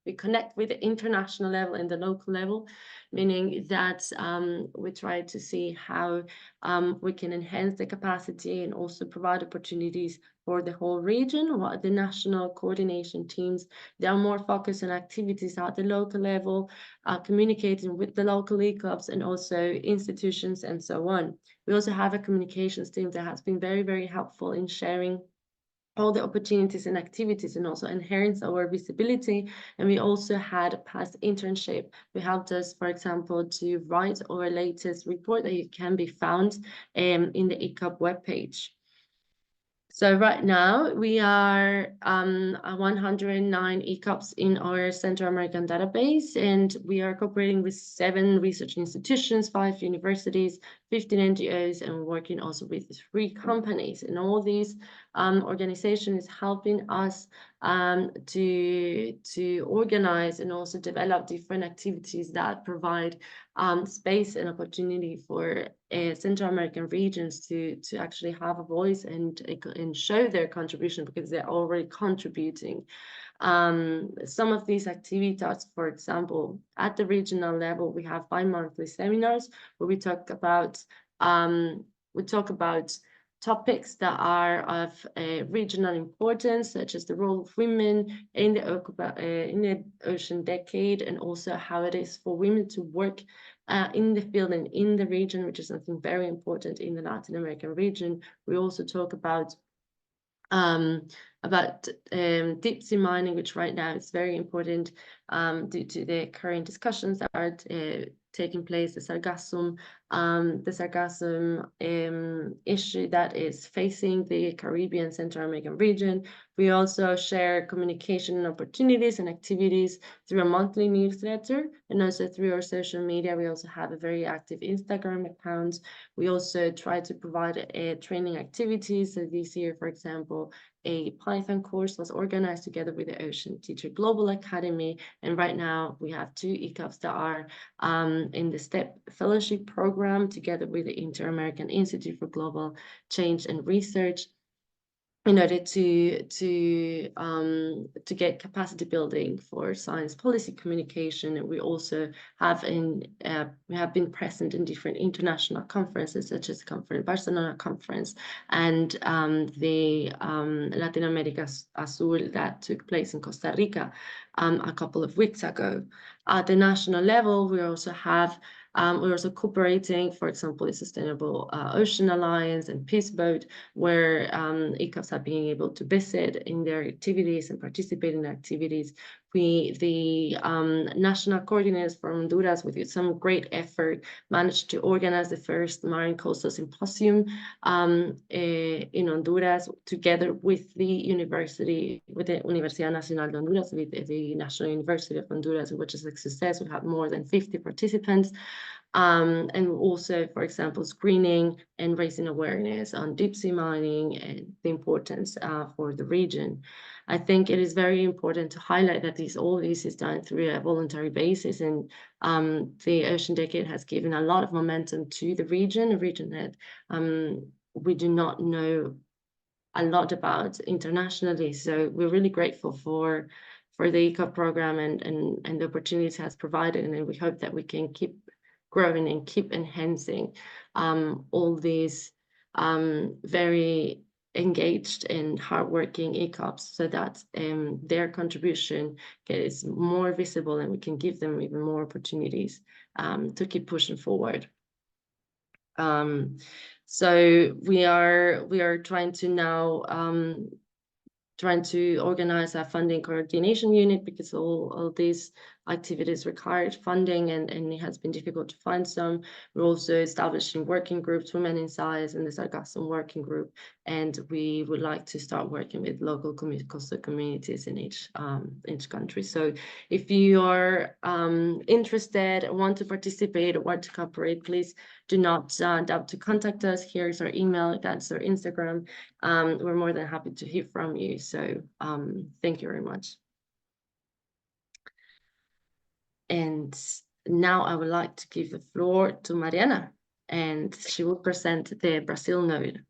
we connect with the international level and the local level, meaning that we try to see how we can enhance the capacity and also provide opportunities for the whole region. While the national coordination teams, they are more focused on activities at the local level, communicating with the local ECOPs and also institutions and so on. We also have a communications team that has been very, very helpful in sharing all the opportunities and activities and also enhance our visibility. And we also had a past internship who helped us, for example, to write our latest report that can be found in the ECOP webpage. So right now we are 109 ECOPs in our Central American database, and we are cooperating with 7 research institutions, 5 universities, 15 NGOs, and working also with 3 companies. And all these organizations helping us to organize and also develop different activities that provide space and opportunity for Central American regions to actually have a voice and show their contribution, because they're already contributing. Some of these activities, for example, at the regional level, we have bi-monthly seminars where we talk about topics that are of regional importance, such as the role of women in the ocean decade, and also how it is for women to work in the field and in the region, which is something very important in the Latin American region. We also talk about deep sea mining, which right now is very important due to the current discussions that are taking place, the sargassum issue that is facing the Caribbean Central American region. We also share communication opportunities and activities through a monthly newsletter, and also through our social media. We also have a very active Instagram account. We also try to provide training activities. So this year, for example, a Python course was organized together with the Ocean Teacher Global Academy. And right now we have 2 ECOPs that are in the STEP Fellowship Program together with the Inter-American Institute for Global Change and Research. in order to get capacity building for science policy communication. And we also have been present in different international conferences, such as the Barcelona conference and the Latin America Azul that took place in Costa Rica a couple of weeks ago. At the national level, we also have we're also cooperating, for example, the Sustainable Ocean Alliance and Peace Boat, where ECOPs have been able to visit in their activities and participate in activities. The national coordinators from Honduras, with some great effort, managed to organize the first Marine Coastal Symposium in Honduras, together with the Universidad Nacional de Honduras, with the National University of Honduras, which is a success. We have more than 50 participants. And also, for example, screening and raising awareness on deep sea mining and the importance for the region. I think it is very important to highlight that all this is done through a voluntary basis, and the Ocean Decade has given a lot of momentum to the region, a region that we do not know a lot about internationally. So we're really grateful for the ECOP program and the opportunities it has provided, and we hope that we can keep growing and keep enhancing all these very engaged and hardworking ECOPs, so that their contribution is more visible and we can give them even more opportunities to keep pushing forward. So we are trying to now organize a funding coordination unit, because all these activities required funding, and it has been difficult to find some. We're also establishing working groups, Women in Science and the Sargassum working group, and we would like to start working with local coastal communities in each country. So if you are interested, want to participate, or want to cooperate, please do not doubt to contact us. Here's our email, that's our Instagram. We're more than happy to hear from you. So thank you very much. And now I would like to give the floor to Mariana, and she will present the Brazil node.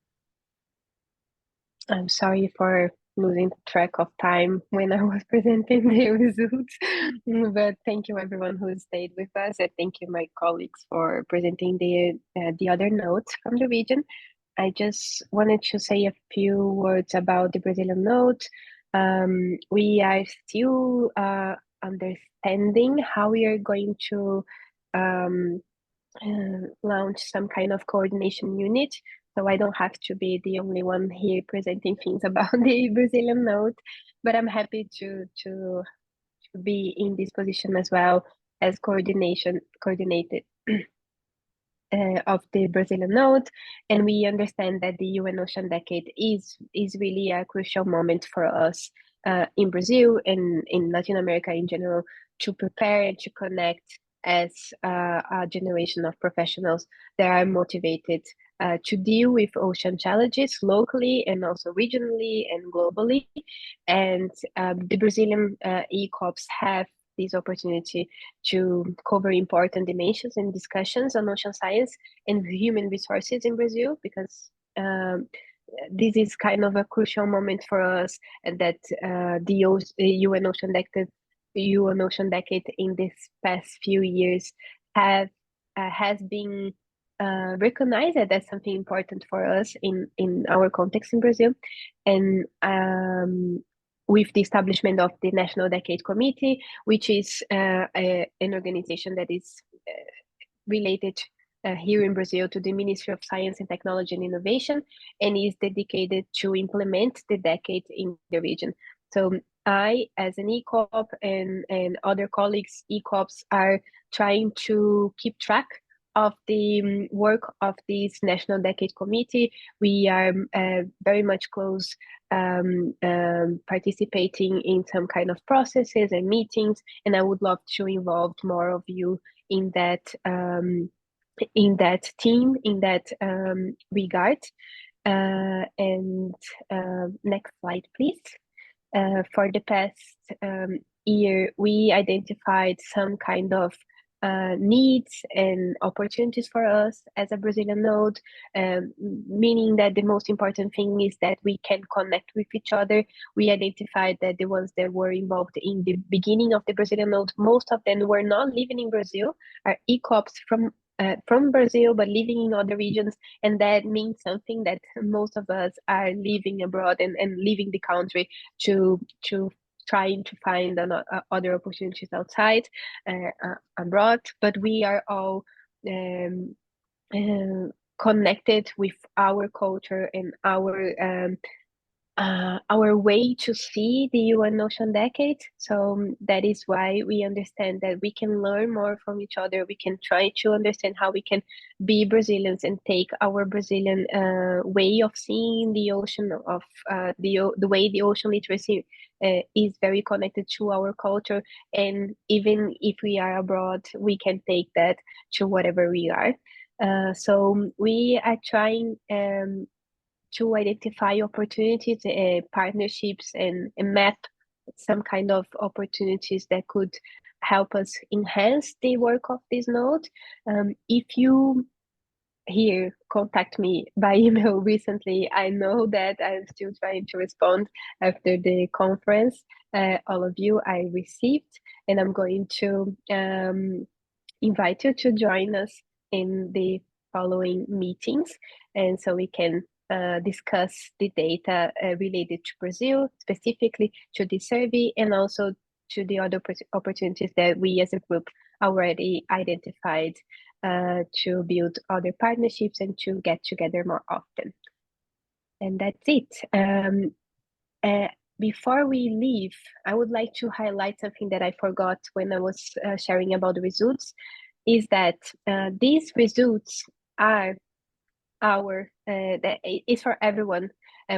I'm sorry for losing track of time when I was presenting the results, but thank you everyone who stayed with us, and thank you my colleagues for presenting the other nodes from the region. I just wanted to say a few words about the Brazilian node. We are still understanding how we are going to launch some kind of coordination unit. So I don't have to be the only one here presenting things about the Brazilian node, but I'm happy to be in this position as well as coordinated of the Brazilian node. And we understand that the UN Ocean Decade is really a crucial moment for us in Brazil and in Latin America in general, to prepare and to connect as a generation of professionals that are motivated to deal with ocean challenges locally and also regionally and globally. And the Brazilian ECOPs have this opportunity to cover important dimensions and discussions on ocean science and human resources in Brazil, because this is kind of a crucial moment for us, and that the UN Ocean Decade in this past few years has been recognized as something important for us in our context in Brazil. And with the establishment of the National Decade Committee, which is an organization that is related here in Brazil to the Ministry of Science and Technology and Innovation, and is dedicated to implement the decade in the region. So I, as an ECOP, and other colleagues, ECOPs, are trying to keep track of the work of this National Decade Committee. We are very much close, participating in some kind of processes and meetings, and I would love to involve more of you in that team, in that regard. And next slide, please. For the past year, we identified some kind of needs and opportunities for us as a Brazilian node, meaning that the most important thing is that we can connect with each other. We identified that the ones that were involved in the beginning of the Brazilian node, most of them were not living in Brazil, are ECOPs from Brazil, but living in other regions. And that means something, that most of us are living abroad and leaving the country to trying to find other opportunities outside, abroad, but we are all connected with our culture and our way to see the UN Ocean Decade. So that is why we understand that we can learn more from each other. We can try to understand how we can be Brazilians and take our Brazilian way of seeing the ocean, of the way the ocean literacy is very connected to our culture. And even if we are abroad, we can take that to whatever we are. So we are trying to identify opportunities, partnerships, and map some kind of opportunities that could help us enhance the work of this node. If you here contact me by email recently, I know that I'm still trying to respond after the conference. All of you I received, and I'm going to invite you to join us in the following meetings, and so we can discuss the data related to Brazil, specifically to the survey, and also to the other opportunities that we as a group already identified to build other partnerships and to get together more often. And that's it. Before we leave, I would like to highlight something that I forgot when I was sharing about the results, is that these results are that is for everyone.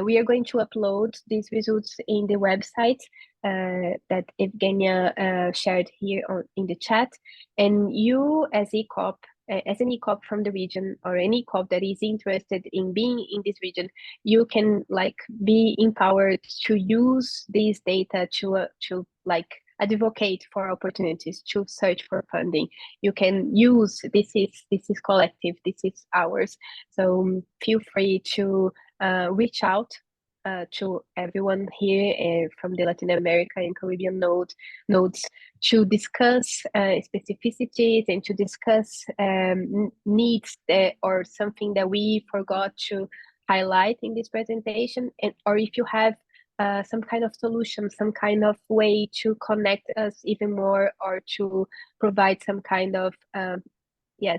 We are going to upload these results in the website that Evgenia shared here in the chat. And you as ECOP, as an ECOP from the region, or any ECOP that is interested in being in this region, you can be empowered to use these data to advocate for opportunities, to search for funding. You can use this is collective, this is ours. So feel free to reach out to everyone here from the Latin America and Caribbean nodes to discuss specificities and to discuss needs or something that we forgot to highlight in this presentation, or if you have some kind of solution, some kind of way to connect us even more, or to provide some kind of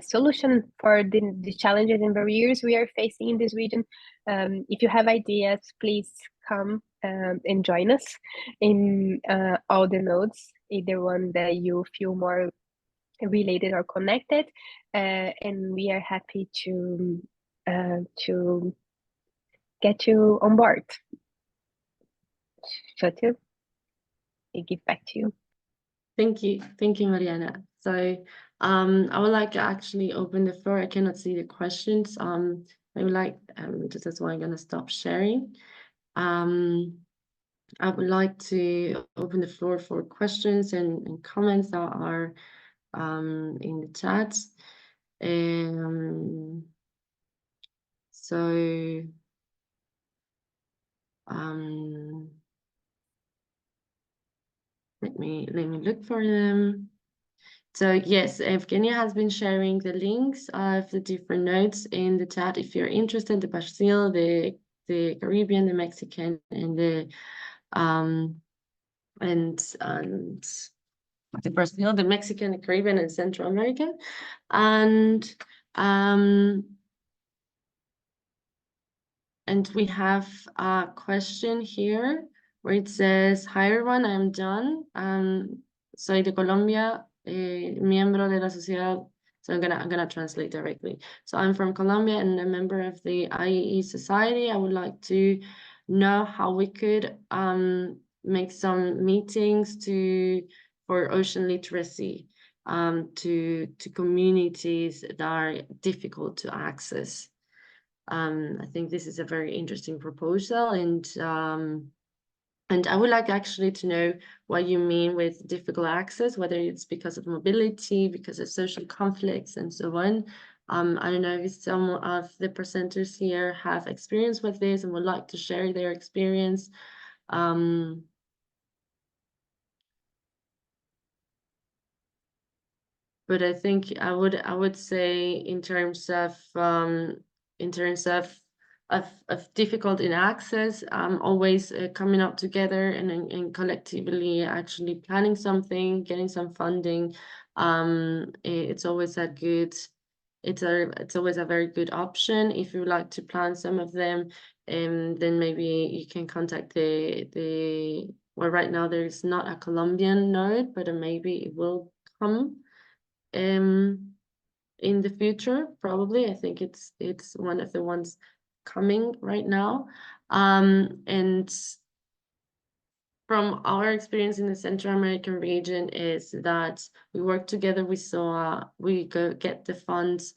solution for the challenges and barriers we are facing in this region. If you have ideas, please come and join us in all the nodes, either one that you feel more related or connected, and we are happy to get you on board. Shotu, I give back to you. Thank you, Mariana. So I would like to actually open the floor. I cannot see the questions. I would like, just that's why I'm going to stop sharing. I would like to open the floor for questions and comments that are in the chat. So let me look for them. So yes, Evgenia has been sharing the links of the different nodes in the chat. If you're interested, the Brazil, the Caribbean, the Mexican, and the Brazil, the Mexican, the Caribbean, and Central America, and we have a question here where it says, "Hi everyone, I'm John. Soy de Colombia, miembro de la sociedad." So I'm gonna translate directly. So I'm from Colombia and a member of the IEE Society. I would like to know how we could make some meetings for ocean literacy to communities that are difficult to access. I think this is a very interesting proposal, and And I would like actually to know what you mean with difficult access, whether it's because of mobility, because of social conflicts, and so on. I don't know if some of the presenters here have experience with this and would like to share their experience. But I think I would say in terms of difficult in access, always coming up together and collectively actually planning something, getting some funding. It's always a good, it's always a very good option if you would like to plan some of them. Then maybe you can contact the well, right now there's not a Colombian node, but maybe it will come in the future, probably. I think it's one of the ones coming right now. And from our experience in the Central American region is that we work together. We go get the funds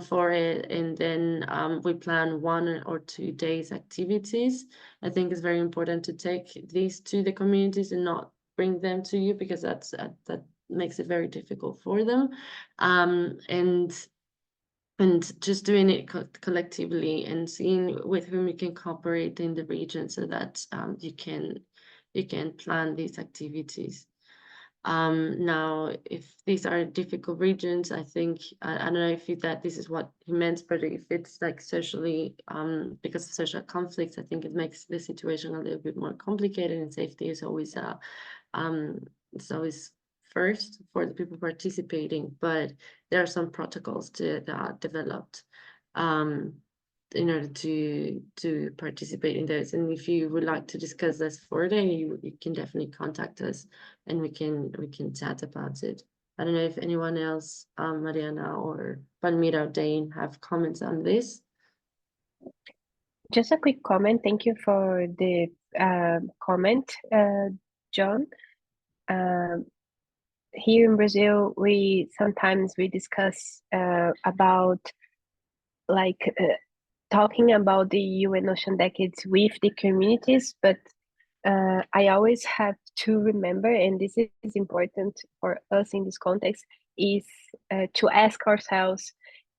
for it, and then we plan 1 or 2 days activities. I think it's very important to take these to the communities and not bring them to you, because that makes it very difficult for them. And just doing it collectively and seeing with whom you can cooperate in the region, so that you can plan these activities. Now, if these are difficult regions, I think I don't know if this is what he meant, but if it's like socially because of social conflicts, I think it makes the situation a little bit more complicated, and safety is always it's always first for the people participating. But there are some protocols that are developed in order to participate in those. And if you would like to discuss this further, you can definitely contact us, and we can chat about it. I don't know if anyone else, Mariana or Palmira or Dane, have comments on this. Just a quick comment. Thank you for the comment, John. Here in Brazil, we sometimes discuss about like talking about the UN Ocean Decades with the communities, but I always have to remember, and this is important for us in this context, is to ask ourselves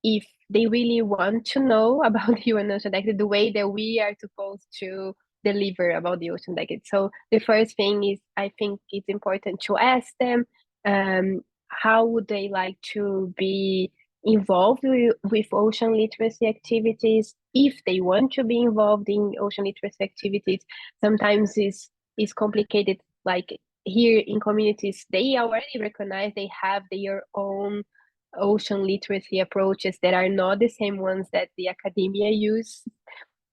if they really want to know about the UN Ocean Decade the way that we are supposed to deliver about the Ocean Decade. So the first thing is, I think it's important to ask them how would they like to be involved with ocean literacy activities, if they want to be involved in ocean literacy activities. Sometimes is complicated, like here in communities, they already recognize they have their own ocean literacy approaches that are not the same ones that the academia use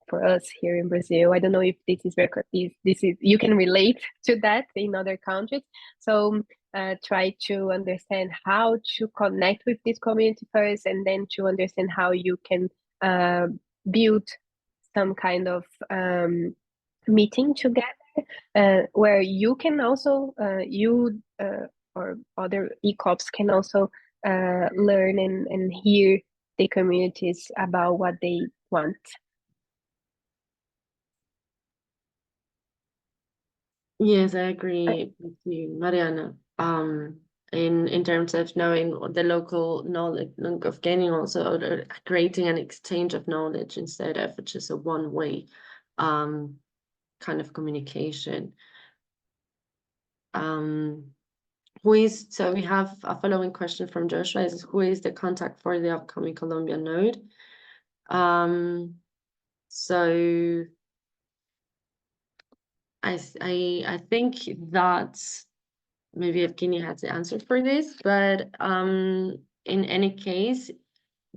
for us here in Brazil. I don't know if this is you can relate to that in other countries. So try to understand how to connect with this community first, and then to understand how you can build some kind of meeting together where you can also or other ECOPs can also learn and hear the communities about what they want. Yes, I agree with you, Mariana. In terms of knowing the local knowledge, of gaining also creating an exchange of knowledge instead of just a one-way kind of communication. So we have a following question from Joshua: who is the contact for the upcoming Colombian node? So I think that maybe Evgenia has the answer for this, but in any case,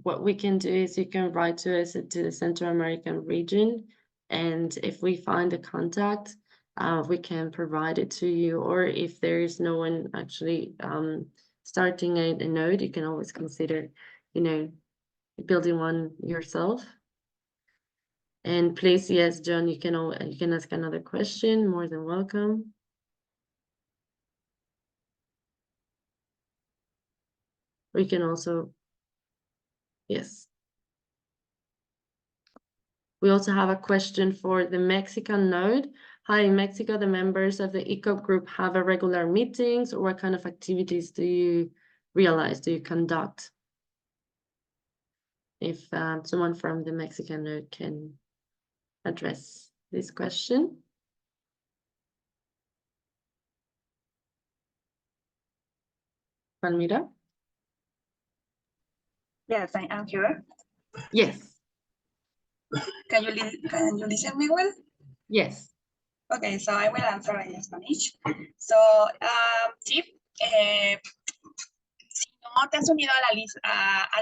what we can do is you can write to us to the Central American region, and if we find a contact, we can provide it to you. Or if there is no one actually starting a node, you can always consider, building one yourself. And please, yes, John, you can ask another question. More than welcome. We can also, yes. We also have a question for the Mexican node. How in Mexico the members of the ECOP group have a regular meetings, or what kind of activities do you conduct? If someone from the Mexican node can address this question. Palmira? Yes, I am here. Yes. Can you listen me well? Yes. Okay, so I will answer in Spanish. So, sí, si no te has unido a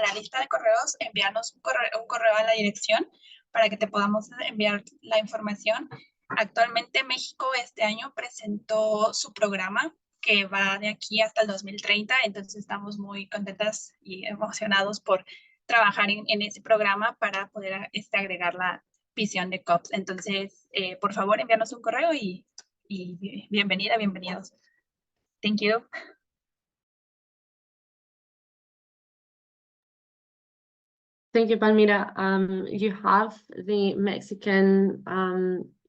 la lista de correos, envíanos un correo a la dirección para que te podamos enviar la información. Actualmente México este año presentó su programa que va de aquí hasta el 2030, entonces estamos muy contentas y emocionados por trabajar en ese programa para poder agregar la visión de ECOPs. Entonces, por favor, envíanos un correo y bienvenida, bienvenidos. Thank you. Thank you, Palmira. You have the Mexican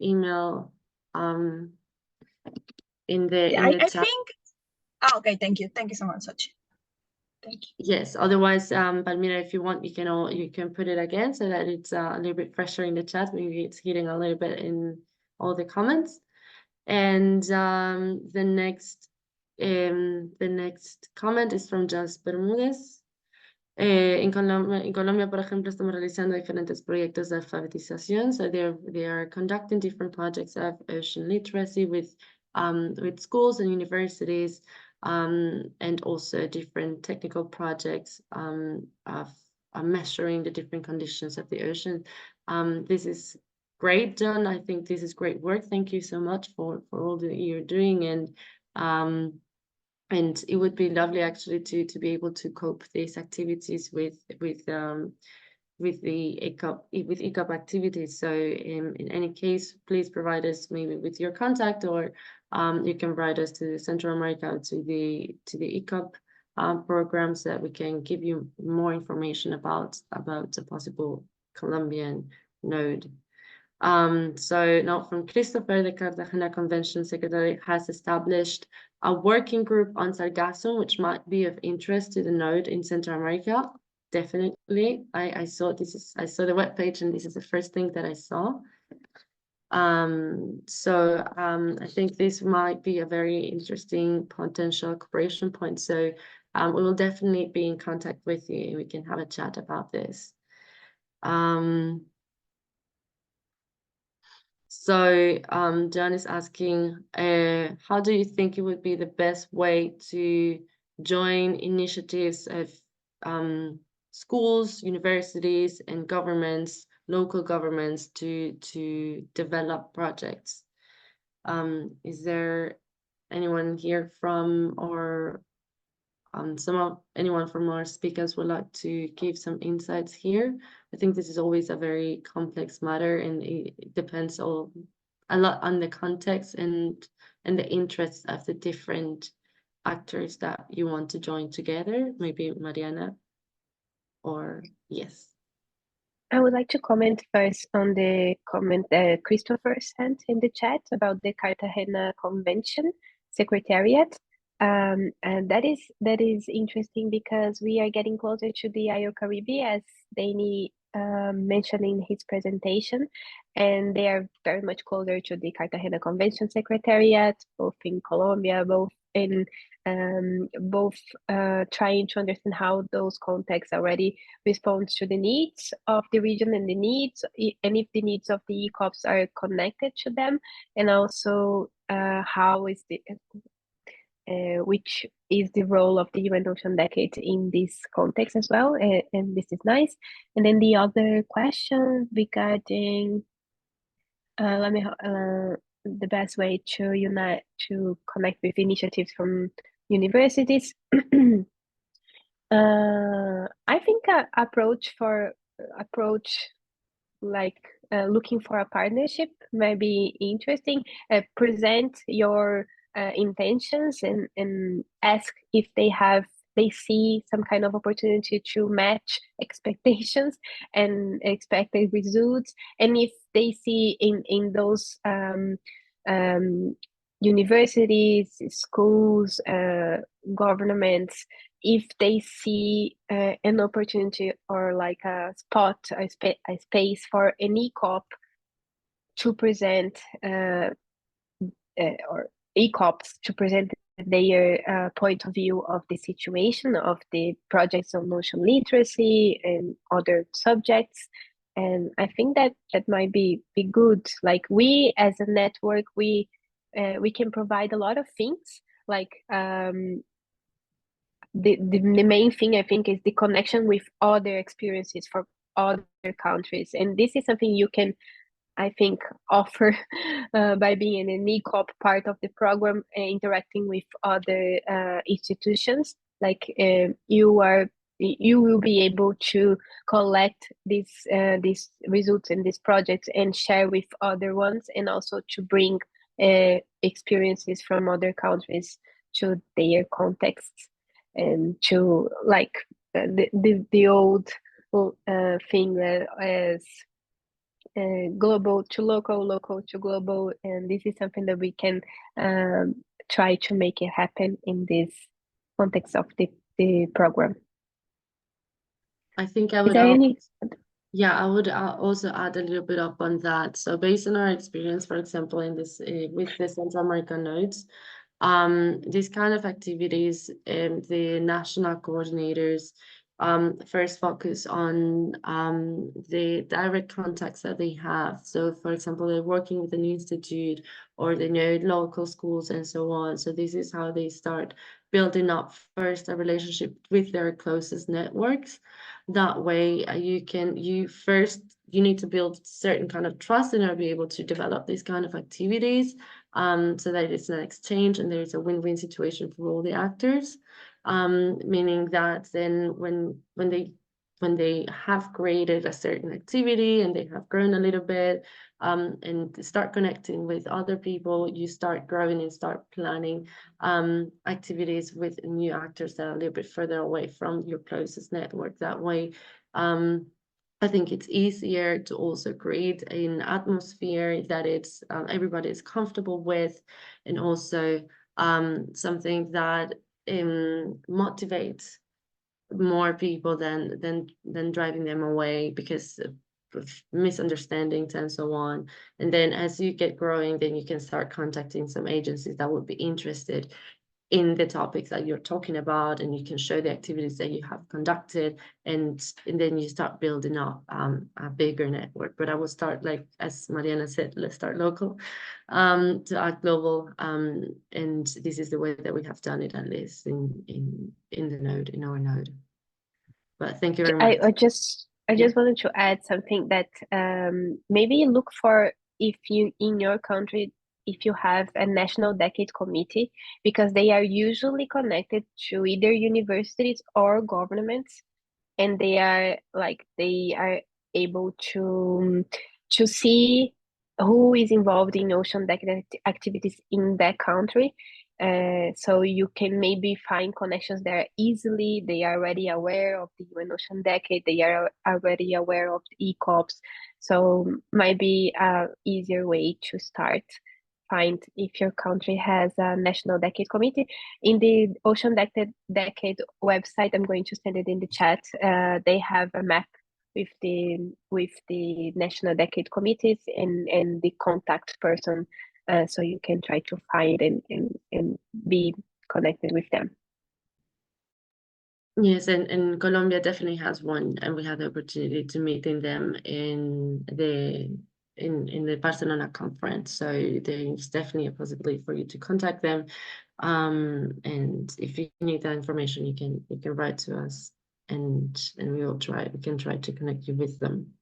email in the I chat. think. Oh, okay. Thank you. Thank you so much. Thank you. Yes. Otherwise, Palmira, if you want, you can put it again so that it's a little bit fresher in the chat. Maybe it's hitting a little bit in all the comments. And the next comment is from Jazz Bermúdez. En Colombia, por ejemplo, estamos realizando diferentes proyectos de alfabetización. So they are conducting different projects of ocean literacy with schools and universities, and also different technical projects of measuring the different conditions of the ocean. This is great, John. I think this is great work. Thank you so much for all that you're doing, and it would be lovely actually to be able to cope these activities with the ECOP activities. So in any case, please provide us maybe with your contact, or you can write us to Central America, to the ECOP program, so that we can give you more information about the possible Colombian node. So now from Christopher, the Cartagena Convention Secretary has established a working group on sargassum, which might be of interest to the node in Central America. Definitely. I saw the webpage, and this is the first thing that I saw. I think this might be a very interesting potential cooperation point. So we will definitely be in contact with you, and we can have a chat about this. So John is asking, how do you think it would be the best way to join initiatives of schools, universities, and governments, local governments, to develop projects? Is there anyone here from, or anyone from our speakers would like to give some insights here? I think this is always a very complex matter, and it depends a lot on the context and the interests of the different actors that you want to join together. Maybe Mariana, or yes. I would like to comment first on the comment that Christopher sent in the chat about the Cartagena Convention Secretariat. And that is interesting because we are getting closer to the IO-Caribe, as Danny mentioned in his presentation, and they are very much closer to the Cartagena Convention Secretariat, both in Colombia, both trying to understand how those contexts already respond to the needs of the region and and if the needs of the ECOPs are connected to them, and also how is which is the role of the UN Ocean Decade in this context as well, and this is nice. And then the other question regarding the best way to connect with initiatives from universities. I think approach like looking for a partnership might be interesting. Present your intentions and ask if they see some kind of opportunity to match expectations and expected results, and if they see in those universities, schools, governments, if they see an opportunity or like a spot, a space for an ECOP to present or ECOPs to present their point of view of the situation of the projects on ocean literacy and other subjects. And I think that might be good. Like we as a network, we can provide a lot of things. Like the main thing I think is the connection with other experiences from other countries, and this is something you can, I think, offer by being an ECOP part of the program, interacting with other institutions. Like you will be able to collect these results and these projects and share with other ones, and also to bring experiences from other countries to their contexts, and to like the old thing that is global to local, local to global, and this is something that we can try to make it happen in this context of the program. I think I Is would there any? Yeah, I would also add a little bit up on that. So based on our experience, for example, in this with the Central American nodes, these kind of activities, the national coordinators first focus on the direct contacts that they have. So for example, they're working with an institute or they know local schools and so on. So this is how they start building up first a relationship with their closest networks. That way you need to build certain kind of trust in order to be able to develop these kind of activities, so that it's an exchange and there's a win-win situation for all the actors, meaning that then when they have created a certain activity and they have grown a little bit, and start connecting with other people, you start growing and start planning activities with new actors that are a little bit further away from your closest network. That way, I think it's easier to also create an atmosphere that it's everybody is comfortable with, and also something that motivates more people than driving them away because of misunderstandings and so on. And then as you get growing, then you can start contacting some agencies that would be interested in the topics that you're talking about, and you can show the activities that you have conducted, and then you start building up a bigger network. But I will start, like as Mariana said, let's start local to act global, and this is the way that we have done it, at least in the node, in our node. But thank you very much. I just wanted to add something that maybe look for, if you in your country, if you have a national decade committee, because they are usually connected to either universities or governments, and they are able to see who is involved in ocean decade activities in that country. So you can maybe find connections there easily. They are already aware of the UN Ocean Decade. They are already aware of the ECOPs. So might be a easier way to start. Find if your country has a national decade committee. In the Ocean Decade website, I'm going to send it in the chat. They have a map with the national decade committees and the contact person, so you can try to find and be connected with them. Yes, and Colombia definitely has one, and we had the opportunity to meeting them in the Barcelona conference. So there's definitely a possibility for you to contact them. And if you need that information, you can write to us, and we can try to connect you with them.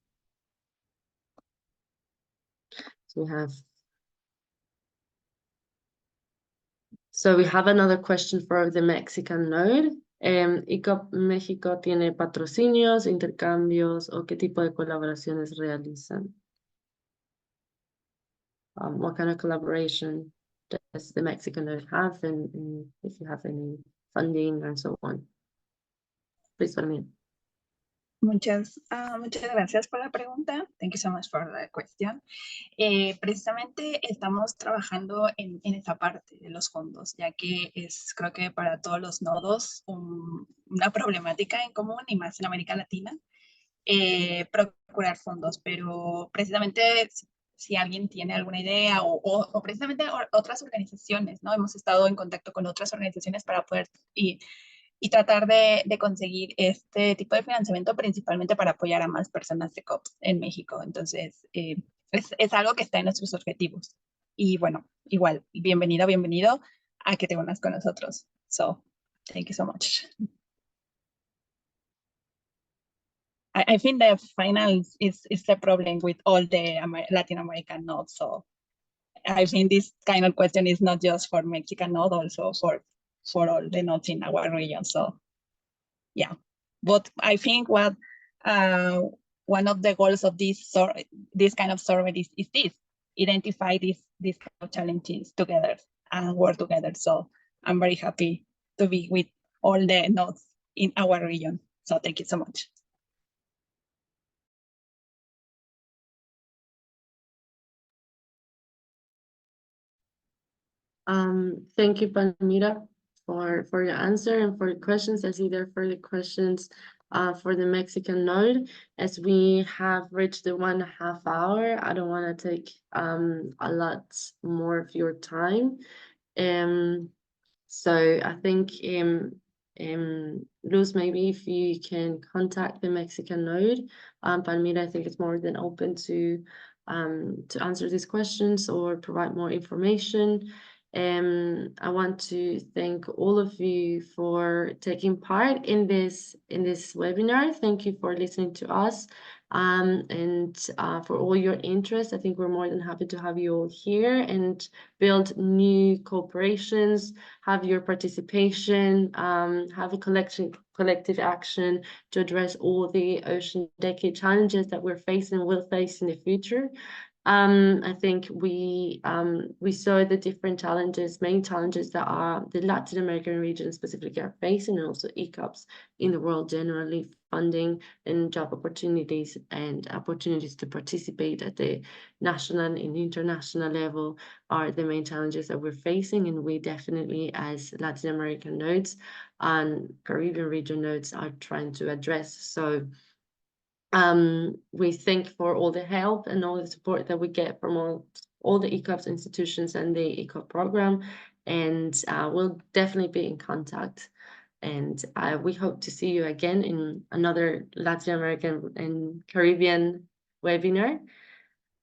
So we have another question for the Mexican node. ¿ECOP México tiene patrocinios, intercambios o qué tipo de colaboraciones realizan? What kind of collaboration does the Mexican node have, and if you have any funding and so on? Please, Fermín. Muchas gracias por la pregunta. Thank you so much for the question. Precisamente estamos trabajando en esa parte de los fondos, ya que es, creo que para todos los nodos, una problemática en común y más en América Latina, procurar fondos, pero precisamente si alguien tiene alguna idea o precisamente otras organizaciones, ¿no? Hemos estado en contacto con otras organizaciones para poder y tratar de conseguir este tipo de financiamiento principalmente para apoyar a más personas de ECOPs en México. Entonces, es algo que está en nuestros objetivos. Y bueno, igual, bienvenido a que te unas con nosotros. So, thank you so much. I think the finance is the problem with all the Latin American nodes. So I think this kind of question is not just for Mexican node, also for all the nodes in our region. So yeah, but I think what one of the goals of this kind of survey is this: identify these kind of challenges together and work together. So I'm very happy to be with all the nodes in our region. So thank you so much. Thank you, Palmira, for your answer and for your questions. I see there are further questions for the Mexican node. As we have reached the 1.5 hour, I don't want to take a lot more of your time. So I think Luz, maybe if you can contact the Mexican node, Palmira, I think it's more than open to answer these questions or provide more information. I want to thank all of you for taking part in this webinar. Thank you for listening to us and for all your interest. I think we're more than happy to have you all here and build new cooperations, have your participation, have a collective action to address all the Ocean Decade challenges that we're facing and will face in the future. I think we saw the different main challenges that the Latin American region specifically are facing, and also ECOPs in the world generally, funding and job opportunities and opportunities to participate at the national and international level are the main challenges that we're facing, and we definitely, as Latin American nodes and Caribbean region nodes, are trying to address. So we thank for all the help and all the support that we get from all the ECOPs institutions and the ECOP program, and we'll definitely be in contact. And we hope to see you again in another Latin American and Caribbean webinar.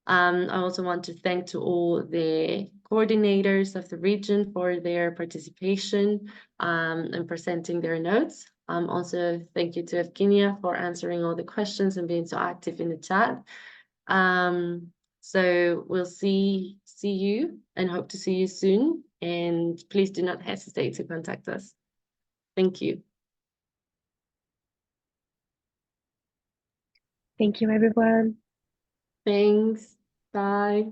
I also want to thank to all the coordinators of the region for their participation and presenting their notes. Also, thank you to Evgenia for answering all the questions and being so active in the chat. So we'll see you and hope to see you soon. And please do not hesitate to contact us. Thank you. Thank you, everyone. Thanks. Bye.